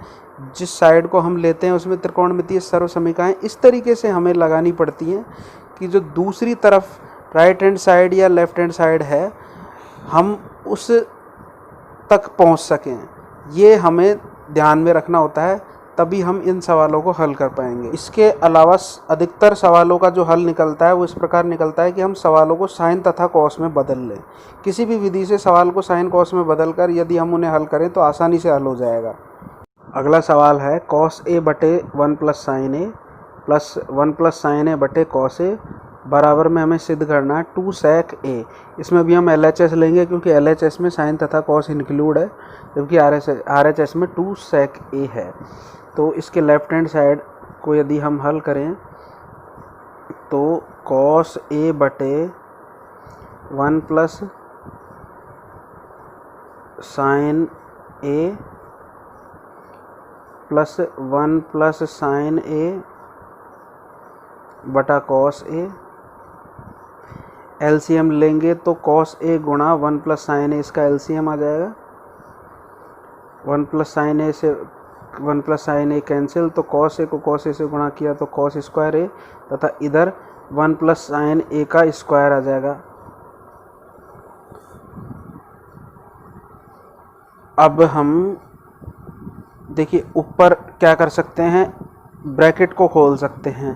जिस साइड को हम लेते हैं उसमें त्रिकोणमितीय सर्वसमीकाएं इस तरीके से हमें लगानी पड़ती हैं कि जो दूसरी तरफ राइट हैंड साइड या लेफ्ट हैंड साइड है हम उस तक पहुंच सकें। ये हमें ध्यान में रखना होता है, तभी हम इन सवालों को हल कर पाएंगे। इसके अलावा अधिकतर सवालों का जो हल निकलता है वो इस प्रकार निकलता है कि हम सवालों को साइन तथा कॉस में बदल लें। किसी भी विधि से सवाल को साइन कॉस में बदल कर यदि हम उन्हें हल करें तो आसानी से हल हो जाएगा। अगला सवाल है कॉस A बटे 1 + sine A plus 1 + sine A बटे कॉस A बराबर में हमें सिद्ध करना है 2 sec A। इसमें भी हम LHS लेंगे क्योंकि LHS में साइन तथा कॉस इंक्लूड है, जबकि RHS में 2 sec A है। तो इसके लेफ्ट हैंड साइड को यदि हम हल करें तो कॉस A बटे 1 + sine A plus 1 + sine A बटा कॉस A एलसीएम लेंगे तो कॉस ए गुणा 1 प्लस साइन ए, इसका एलसीएम आ जाएगा। 1 प्लस साइन ए से 1 प्लस साइन ए कैंसिल, तो कॉस ए को कॉस ए से गुणा किया तो कॉस स्क्वायर ए, तथा इधर 1 प्लस साइन ए का स्क्वायर आ जाएगा। अब हम देखिए ऊपर क्या कर सकते हैं, ब्रैकेट को खोल सकते हैं,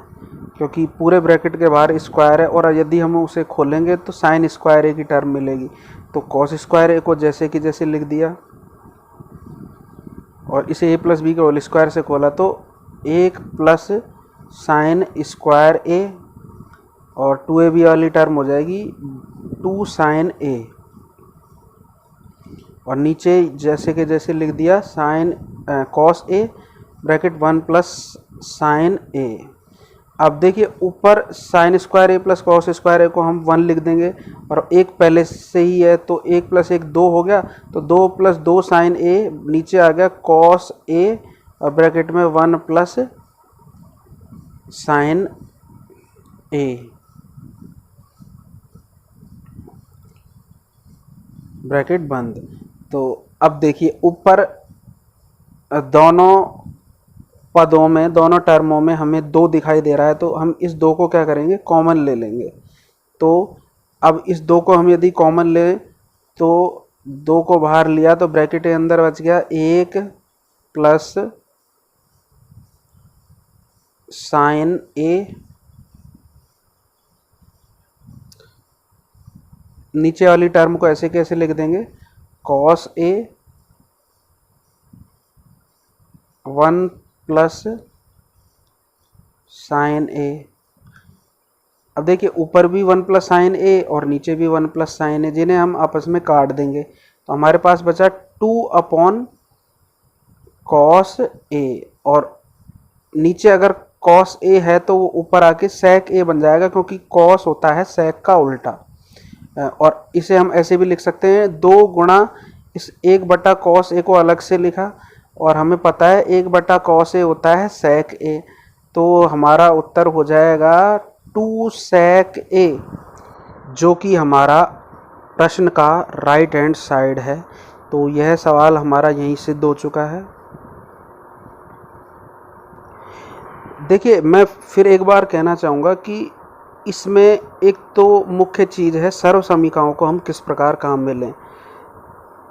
क्योंकि पूरे ब्रैकेट के बाहर स्क्वायर है, और यदि हम उसे खोलेंगे तो साइन स्क्वायर ए की टर्म मिलेगी। तो कॉस स्क्वायर ए को जैसे कि जैसे लिख दिया, और इसे ए प्लस बी के होल स्क्वायर से खोला तो 1 प्लस साइन स्क्वायर ए, और 2ab वाली टर्म हो जाएगी 2 साइन ए, और नीचे जैसे के जैसे लिख दिया sine cos A bracket 1 plus sign ए। अब देखिए ऊपर sign square a plus cos square ए को हम 1 लिख देंगे, और एक पहले से ही है तो 1 प्लस 1 2 हो गया, तो 2 प्लस 2 साइन ए, नीचे आ गया कॉस ए और ब्रैकेट में 1 प्लस साइन ए, ब्रैकेट बंद। तो अब देखिए ऊपर दोनों पदों में, दोनों टर्मों में हमें 2 दिखाई दे रहा है, तो हम इस 2 को क्या करेंगे, कॉमन ले लेंगे। तो अब इस 2 को हम यदि कॉमन लें तो 2 को बाहर लिया तो ब्रैकेट के अंदर बच गया 1 प्लस साइन ए, नीचे वाली टर्म को ऐसे कैसे लिख देंगे, कॉस ए 1 प्लस साइन ए। अब देखिए ऊपर भी 1 प्लस साइन ए और नीचे भी 1 प्लस साइन ए, जिन्हें हम आपस में काट देंगे, तो हमारे पास बचा 2 अपॉन कॉस ए, और नीचे अगर कॉस ए है तो वो ऊपर आके सेक ए बन जाएगा, क्योंकि कॉस होता है सेक का उल्टा। और इसे हम ऐसे भी लिख सकते हैं 2 गुणा इस 1 बटा कॉस ए को अलग से लिखा, और हमें पता है 1 बटा कॉस ए होता है सेक ए, तो हमारा उत्तर हो जाएगा 2 सेक ए, जो कि हमारा प्रश्न का राइट हैंड साइड है। तो यह सवाल हमारा यहीं सिद्ध हो चुका है। देखिए मैं फिर एक बार कहना चाहूँगा कि इसमें एक तो मुख्य चीज़ है सर्व समीकरणों को हम किस प्रकार काम में लें,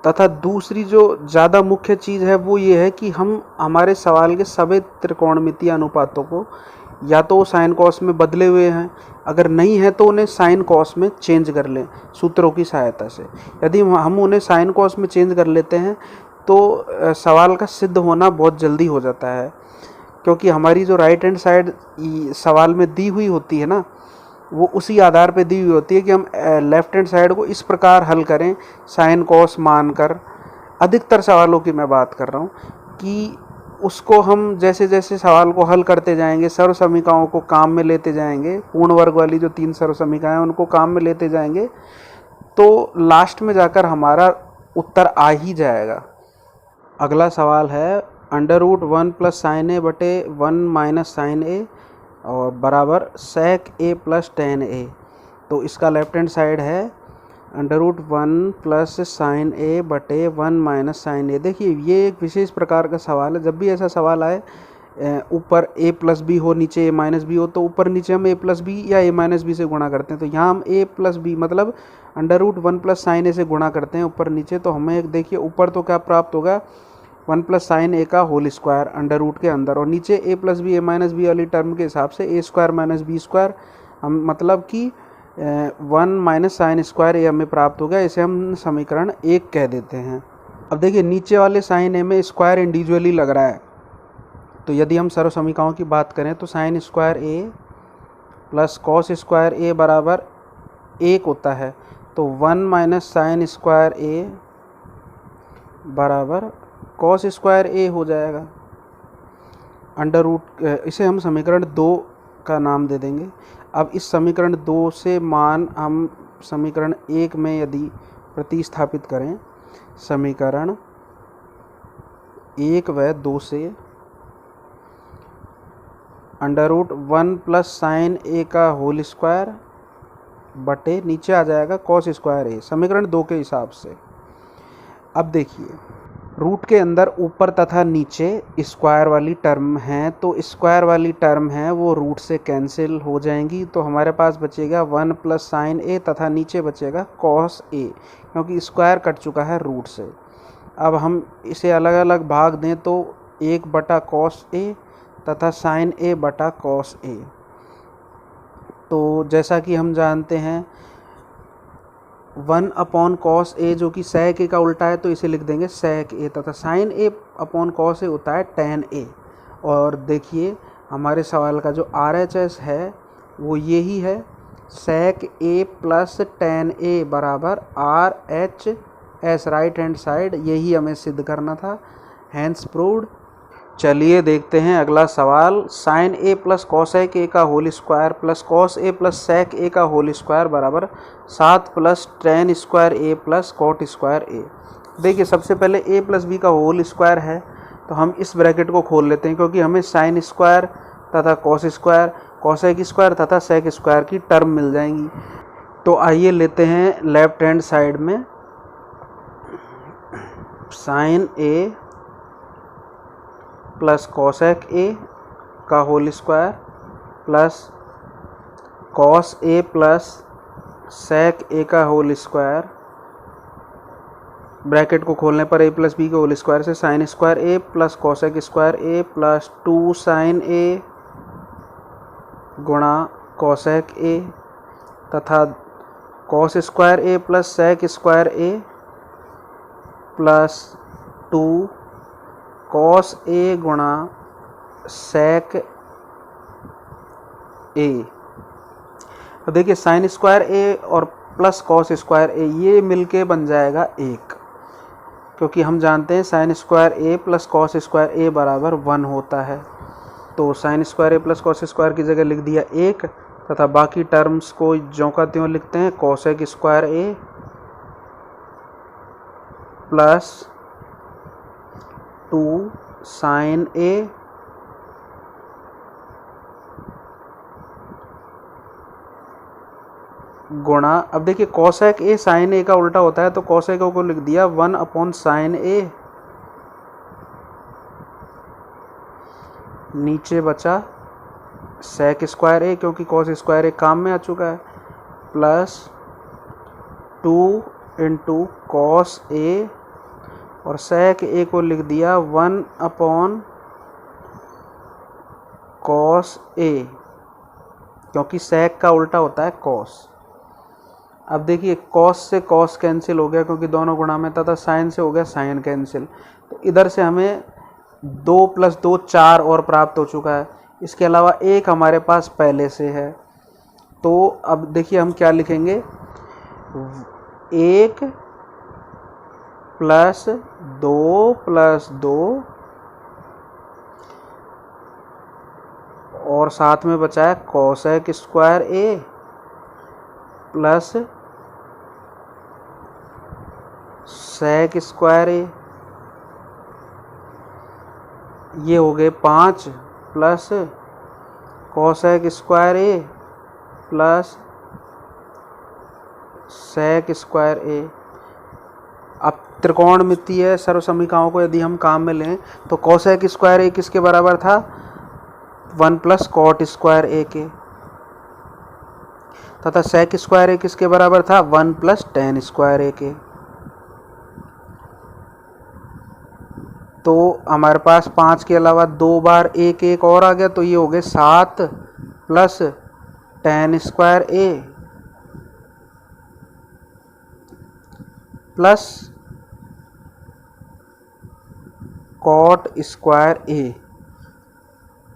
तथा दूसरी जो ज़्यादा मुख्य चीज़ है वो ये है कि हम हमारे सवाल के सभी त्रिकोणमितीय अनुपातों को या तो साइन कॉस में बदले हुए हैं, अगर नहीं है तो उन्हें साइन कॉस में चेंज कर लें सूत्रों की सहायता से। यदि हम उन्हें साइन कॉस में चेंज कर लेते हैं तो सवाल का सिद्ध होना बहुत जल्दी हो जाता है, क्योंकि हमारी जो राइट हैंड साइड सवाल में दी हुई होती है ना, वो उसी आधार पे दी हुई होती है कि हम लेफ्ट हैंड साइड को इस प्रकार हल करें साइन कॉस मानकर। अधिकतर सवालों की मैं बात कर रहा हूँ कि उसको हम जैसे जैसे सवाल को हल करते जाएंगे, सर्व समीकरणों को काम में लेते जाएंगे, पूर्ण वर्ग वाली जो 3 सर्व समीकरण हैं उनको काम में लेते जाएंगे, तो लास्ट में जाकर हमारा उत्तर आ ही जाएगा। अगला सवाल है √1 प्लस साइन ए बटे 1 माइनस साइन ए और बराबर सेक ए प्लस टेन ए। तो इसका लेफ्ट हैंड साइड है √1 प्लस साइन ए बटे 1 माइनस साइन ए। देखिए ये एक विशेष प्रकार का सवाल है, जब भी ऐसा सवाल आए ऊपर a प्लस बी हो नीचे a माइनस बी हो, तो ऊपर नीचे हम a प्लस बी या a माइनस बी से गुणा करते हैं। तो यहाँ हम a प्लस बी मतलब √1 प्लस साइन ए से गुणा करते हैं ऊपर नीचे, तो हमें एक देखिए ऊपर तो क्या प्राप्त होगा 1 प्लस साइन ए का होल स्क्वायर अंडर रूट के अंदर, और नीचे a plus B a minus b वाली टर्म के हिसाब से a square minus b square, हम मतलब कि 1 माइनस साइन स्क्वायर ए हमें प्राप्त हो गया। इसे हम समीकरण 1 कह देते हैं। अब देखिए नीचे वाले साइन ए में स्क्वायर इंडिविजुअली लग रहा है, तो यदि हम सर्व समीकरणों की बात करें तो sign square a plus cos square ए बराबर 1 होता है, तो 1 माइनस साइन स्क्वायर ए बराबर कॉस स्क्वायर ए हो जाएगा अंडर रूट। इसे हम समीकरण 2 का नाम दे देंगे। अब इस समीकरण 2 से मान हम समीकरण 1 में यदि प्रतिस्थापित करें, समीकरण 1 व 2 से √1 प्लस साइन ए का होल स्क्वायर बटे नीचे आ जाएगा कॉस स्क्वायर ए, समीकरण 2 के हिसाब से। अब देखिए रूट के अंदर ऊपर तथा नीचे स्क्वायर वाली टर्म है, तो स्क्वायर वाली टर्म है वो रूट से कैंसिल हो जाएंगी, तो हमारे पास बचेगा 1 प्लस साइन ए तथा नीचे बचेगा कॉस ए, क्योंकि स्क्वायर कट चुका है रूट से। अब हम इसे अलग अलग भाग दें तो 1 बटा कॉस ए तथा साइन ए बटा कॉस ए। तो जैसा कि हम जानते हैं 1 अपॉन कॉस ए जो कि सेक ए का उल्टा है, तो इसे लिख देंगे सेक ए, तथा sign A upon cos A होता है टेन ए। और देखिए हमारे सवाल का जो RHS है वो यही है, सेक ए प्लस टेन ए बराबर RHS, राइट हैंड साइड, यही हमें सिद्ध करना था, हैंस प्रूव्ड। चलिए देखते हैं अगला सवाल। Sine a plus cosec a का whole square plus cos a plus sec a का होल स्क्वायर बराबर 7 plus tan square a plus cot square a. देखिए सबसे पहले ए प्लस बी का होल स्क्वायर है, तो हम इस ब्रैकेट को खोल लेते हैं, क्योंकि हमें साइन स्क्वायर तथा कॉस स्क्वायर, कॉसेक स्क्वायर तथा सेक स्क्वायर की टर्म मिल जाएंगी। तो आइए लेते हैं लेफ्ट हैंड साइड में sine a plus cosec a का whole square plus cos a plus sec a का होल स्क्वायर, ब्रैकेट को खोलने पर ए प्लस बी के होल स्क्वायर से sine square a plus cosec square a plus 2 sine a गुणा cosec a तथा cos square a plus sec square a plus 2 cos a गुणा sec ए। तो देखिए साइन स्क्वायर ए और प्लस कॉस स्क्वायर ए ये मिलके बन जाएगा 1, क्योंकि हम जानते हैं sign square a plus cos square ए बराबर 1 होता है। तो sign square a plus cos square की जगह लिख दिया 1, तथा बाकी टर्म्स को ज्यों का त्यों लिखते हैं, cosec square a plus 2 sine a गुणा, अब देखिए कॉसेक ए साइन ए का उल्टा होता है, तो कॉसेक को लिख दिया 1 अपॉन साइन ए, नीचे बचा सेक स्क्वायर ए, क्योंकि कॉस स्क्वायर ए काम में आ चुका है, प्लस 2 इंटू कॉस ए, और सेक ए को लिख दिया 1 अपॉन कॉस ए, क्योंकि सेक का उल्टा होता है कॉस। अब देखिए कॉस से कॉस कैंसिल हो गया क्योंकि दोनों गुणा में, तथा साइन से हो गया साइन कैंसिल, तो इधर से हमें 2 प्लस 2 4 और प्राप्त हो चुका है। इसके अलावा एक हमारे पास पहले से है, तो अब देखिए हम क्या लिखेंगे, 1 प्लस 2 प्लस 2 और साथ में बचा है cosec square a plus sec square ए, ये हो गए 5 plus cosec square a plus sec square ए। अब त्रिकोणमितीय सर्वसमीकरणों को यदि हम काम में लें तो कॉसेक स्क्वायर ए किसके बराबर था, 1 प्लस कॉट स्क्वायर ए के, तथा सेक स्क्वायर ए किसके बराबर था, 1 प्लस टेन स्क्वायर ए के। तो हमारे पास 5 के अलावा 2 बार एक एक और आ गया, तो ये हो गए 7 plus tan square a plus cot square ए,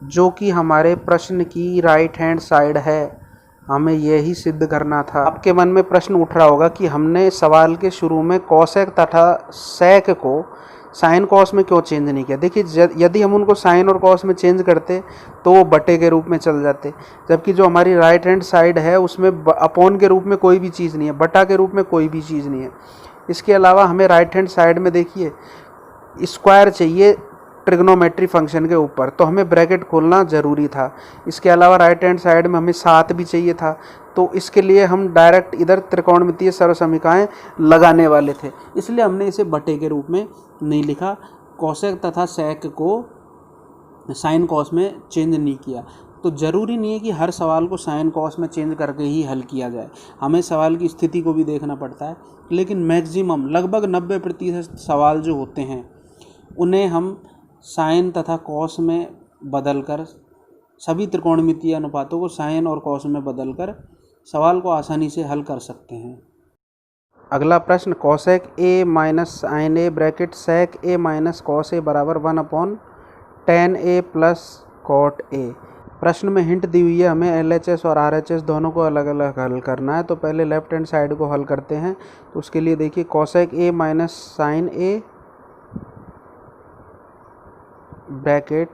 जो कि हमारे प्रश्न की राइट हैंड साइड है। हमें यही सिद्ध करना था। आपके मन में प्रश्न उठ रहा होगा कि हमने सवाल के शुरू में कॉसेक तथा सेक को साइन कॉस में क्यों चेंज नहीं किया। देखिए यदि हम उनको साइन और कॉस में चेंज करते तो वो बटे के रूप में चल जाते, जबकि जो हमारी राइट हैंड साइड है उसमें अपॉन के रूप में कोई भी चीज़ नहीं है, बटा के रूप में कोई भी चीज़ नहीं है। इसके अलावा हमें राइट हैंड साइड में देखिए स्क्वायर चाहिए ट्रिग्नोमेट्री फंक्शन के ऊपर, तो हमें ब्रैकेट खोलना ज़रूरी था। इसके अलावा राइट हैंड साइड में हमें 7 भी चाहिए था, तो इसके लिए हम डायरेक्ट इधर त्रिकोणमितीय सर्वसमीकाएँ लगाने वाले थे, इसलिए हमने इसे बटे के रूप में नहीं लिखा। कोसेक तथा सेक को साइन कॉस में चेंज नहीं किया। तो ज़रूरी नहीं है कि हर सवाल को साइन कॉस में चेंज करके ही हल किया जाए, हमें सवाल की स्थिति को भी देखना पड़ता है। लेकिन मैक्सिमम लगभग 90% सवाल जो होते हैं उन्हें हम साइन तथा कॉस में बदलकर, सभी त्रिकोणमितीय अनुपातों को साइन और कॉस में बदलकर सवाल को आसानी से हल कर सकते हैं। अगला प्रश्न, cosec A minus sine A bracket sec A minus cos A बराबर 1/tan A plus cot A. प्रश्न में हिंट दी हुई है, हमें LHS और RHS दोनों को अलग अलग हल करना है। तो पहले लेफ्ट हैंड साइड को हल करते हैं। तो उसके लिए देखिए, cosec A minus sine A bracket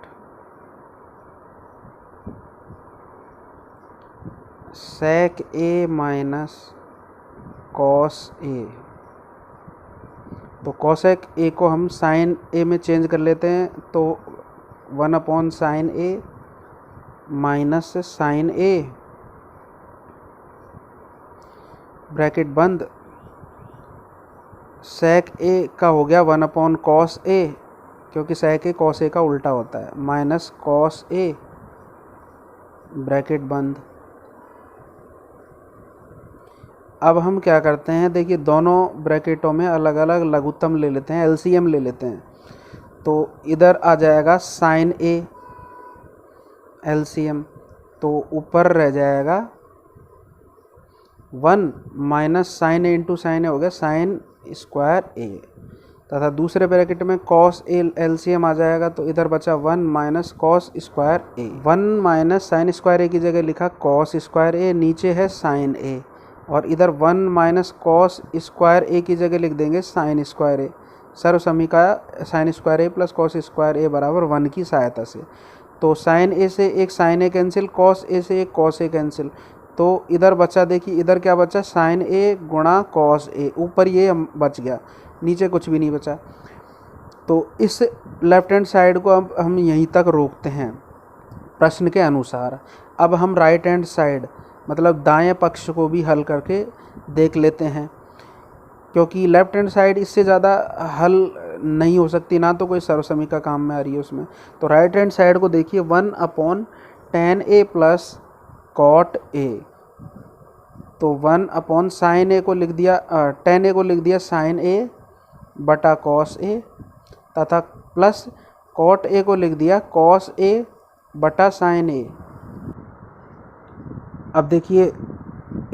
sec A minus cos A. तो कोसेक ए को हम साइन ए में चेंज कर लेते हैं, तो 1/sin A minus sine A bracket बंद, सेक ए का हो गया 1/cos ए, क्योंकि सेक ए कॉस ए का उल्टा होता है, माइनस कॉस ए ब्रैकेट बंद। अब हम क्या करते हैं, देखिए दोनों ब्रैकेटों में अलग अलग लघुत्तम ले लेते हैं, LCM ले लेते हैं। तो इधर आ जाएगा साइन ए LCM, तो ऊपर रह जाएगा 1 माइनस साइन ए इंटू साइन ए हो गया साइन स्क्वायर ए, तथा दूसरे ब्रैकेट में कॉस ए LCM आ जाएगा, तो इधर बचा 1 माइनस कॉस स्क्वायर ए। 1 माइनस साइन स्क्वायर ए की जगह लिखा कॉस स्क्वायर ए, नीचे है साइन ए, और इधर 1 माइनस कॉस स्क्वायर ए की जगह लिख देंगे sign square A. सर्वसमीका sign square a plus cos square ए बराबर 1 की सहायता से। तो साइन ए से एक sign A cancel, cos A से एक कॉस ए कैंसिल, तो इधर बचा, देखिए इधर क्या बचा, साइन ए गुणा कॉस ए, ऊपर ये बच गया, नीचे कुछ भी नहीं बचा। तो इस लेफ्ट हैंड साइड को अब हम यहीं तक रोकते हैं प्रश्न के अनुसार। अब हम राइट हैंड साइड मतलब दाएं पक्ष को भी हल करके देख लेते हैं, क्योंकि लेफ्ट हैंड साइड इससे ज़्यादा हल नहीं हो सकती, ना तो कोई सर्वसमीका काम में आ रही है उसमें। तो राइट हैंड साइड को देखिए, 1/tan A plus cot A, तो 1/sin ए को लिख दिया, tan ए को लिख दिया साइन ए बटा कॉस ए, तथा प्लस कॉट ए को लिख दिया कॉस ए बटा साइन ए। अब देखिए,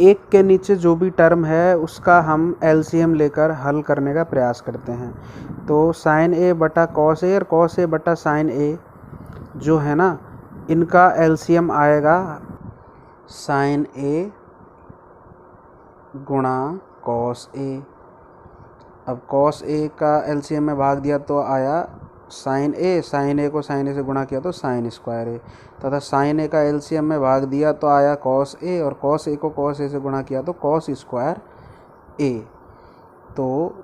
एक के नीचे जो भी टर्म है उसका हम LCM लेकर हल करने का प्रयास करते हैं। तो साइन ए बटा कॉस ए और कॉस ए बटा साइन ए जो है ना, इनका LCM आएगा साइन ए गुणा कॉस ए। अब कॉस ए का LCM में भाग दिया तो आया साइन ए को साइन ए से गुणा किया तो साइन स्क्वायर ए, तथा साइन ए का LCM में भाग दिया तो आया कॉस ए, और कॉस ए को कॉस ए से गुणा किया तो कॉस स्क्वायर ए। तो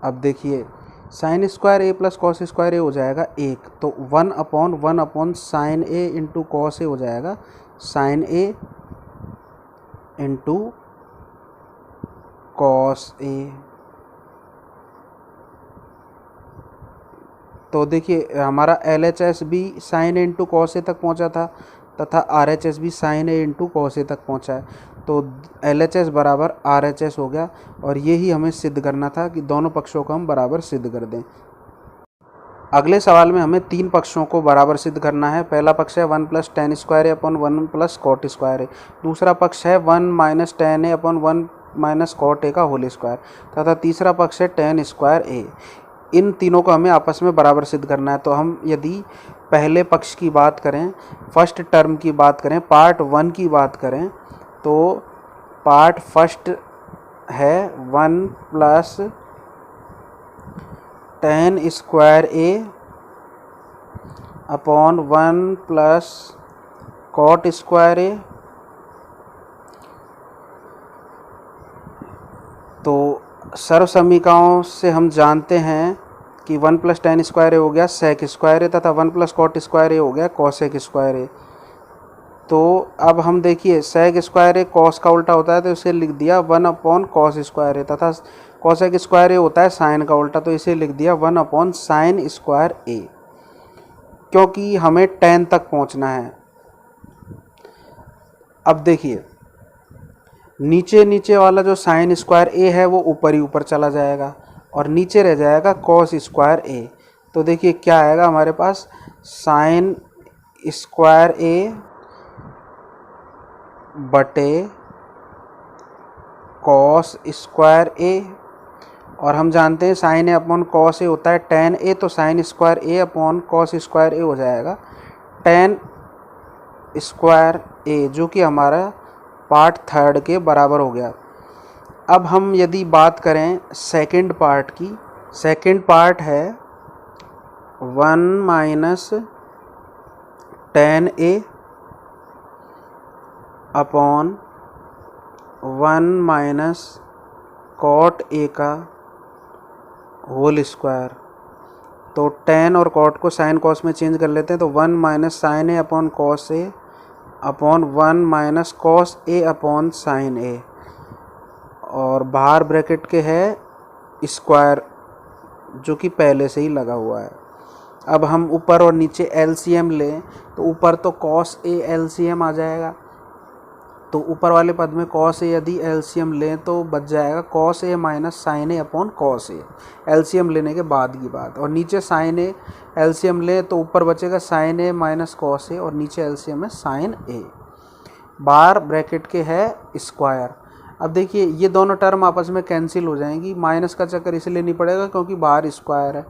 अब देखिए, sign square a plus cos square ए हो जाएगा 1, तो 1/1/sin A into cos A हो जाएगा sign A into cos A. तो देखिए, हमारा LHS भी sign A into cos A तक पहुँचा था, तथा RHS भी sign A into cos A तक पहुँचा है। तो LHS बराबर RHS हो गया, और यही हमें सिद्ध करना था कि दोनों पक्षों को हम बराबर सिद्ध कर दें। अगले सवाल में हमें 3 पक्षों को बराबर सिद्ध करना है। पहला पक्ष है 1 + tan स्क्वायर ए अपॉन 1 + cot स्क्वायर ए, दूसरा पक्ष है 1 - tan ए अपॉन 1 - cot ए का होल स्क्वायर, तथा तीसरा पक्ष है tan स्क्वायर ए। इन तीनों को हमें आपस में बराबर सिद्ध करना है। तो हम यदि पहले पक्ष की बात करें, फर्स्ट टर्म की बात करें, पार्ट 1 की बात करें, तो पार्ट फर्स्ट है 1 + tan स्क्वायर ए अपॉन 1 + cot स्क्वायर ए। तो सर्वसमीकाओं से हम जानते हैं कि 1 + tan स्क्वायर ए हो गया सेक स्क्वायर ए तथा 1 + cot स्क्वायर ए हो गया कॉसेक स्क्वायर ए। तो अब हम देखिए सेक स्क्वायर ए कॉस का उल्टा होता है तो इसे लिख दिया 1/cos स्क्वायर ए तथा कॉसेक स्क्वायर ए होता है साइन का उल्टा तो इसे लिख दिया 1/sin स्क्वायर ए, क्योंकि हमें tan तक पहुंचना है। अब देखिए नीचे वाला जो साइन स्क्वायर ए है वो ऊपर ही ऊपर चला जाएगा और नीचे रह जाएगा कॉस स्क्वायर ए। तो देखिए क्या आएगा हमारे पास साइन स्क्वायर ए बटे कॉस स्क्वायर ए, और हम जानते हैं sign A upon cos A होता है tan ए, तो साइन स्क्वायर ए अपॉन कॉस स्क्वायर ए हो जाएगा tan स्क्वायर ए, जो कि हमारा पार्ट थर्ड के बराबर हो गया। अब हम यदि बात करें सेकंड पार्ट की, सेकंड पार्ट है 1 - tan ए अपॉन 1 - cot ए का होल स्क्वायर। तो tan और cot को साइन कॉस में चेंज कर लेते हैं तो 1 - sin A upon cos A upon 1 - cos A upon sine ए, और बाहर ब्रैकेट के है स्क्वायर जो कि पहले से ही लगा हुआ है। अब हम ऊपर और नीचे एलसीएम लें तो ऊपर तो cos ए एलसीएम आ जाएगा, तो ऊपर वाले पद में cos ए यदि एलसीएम लें तो बच जाएगा cos ए माइनस साइन ए अपॉन cos ए, एलसीएम लेने के बाद की बात। और नीचे साइन ए एलसीएम लें तो ऊपर बचेगा साइन ए माइनस cos ए और नीचे एलसीएम है साइन ए, बाहर ब्रैकेट के है स्क्वायर। अब देखिए ये दोनों टर्म आपस में कैंसिल हो जाएंगी, माइनस का चक्कर इसलिए नहीं पड़ेगा क्योंकि बाहर स्क्वायर है।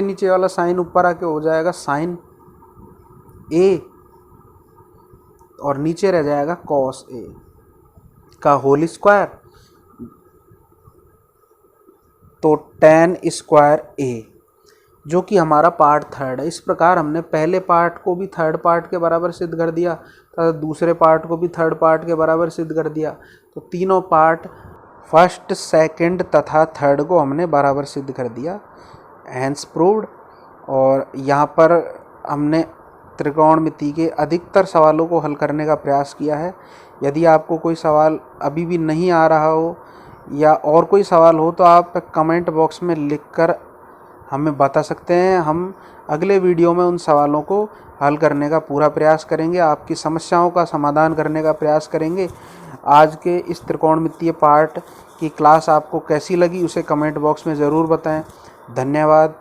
नीचे वाला साइन ऊपर आके हो जाएगा साइन ए और नीचे रह जाएगा cos ए का होल स्क्वायर, तो tan स्क्वायर ए, जो कि हमारा पार्ट थर्ड है। इस प्रकार हमने पहले पार्ट को भी थर्ड पार्ट के बराबर सिद्ध कर दिया तथा दूसरे पार्ट को भी थर्ड पार्ट के बराबर सिद्ध कर दिया। तो तीनों पार्ट फर्स्ट, सेकंड तथा थर्ड को हमने बराबर सिद्ध कर दिया, हैंस प्रूव्ड। और यहाँ पर हमने त्रिकोणमिति के अधिकतर सवालों को हल करने का प्रयास किया है। यदि आपको कोई सवाल अभी भी नहीं आ रहा हो या और कोई सवाल हो तो आप कमेंट बॉक्स में लिखकर हमें बता सकते हैं। हम अगले वीडियो में उन सवालों को हल करने का पूरा प्रयास करेंगे, आपकी समस्याओं का समाधान करने का प्रयास करेंगे। आज के इस त्रिकोणमितीय पार्ट की क्लास आपको कैसी लगी उसे कमेंट बॉक्स में ज़रूर बताएं। धन्यवाद।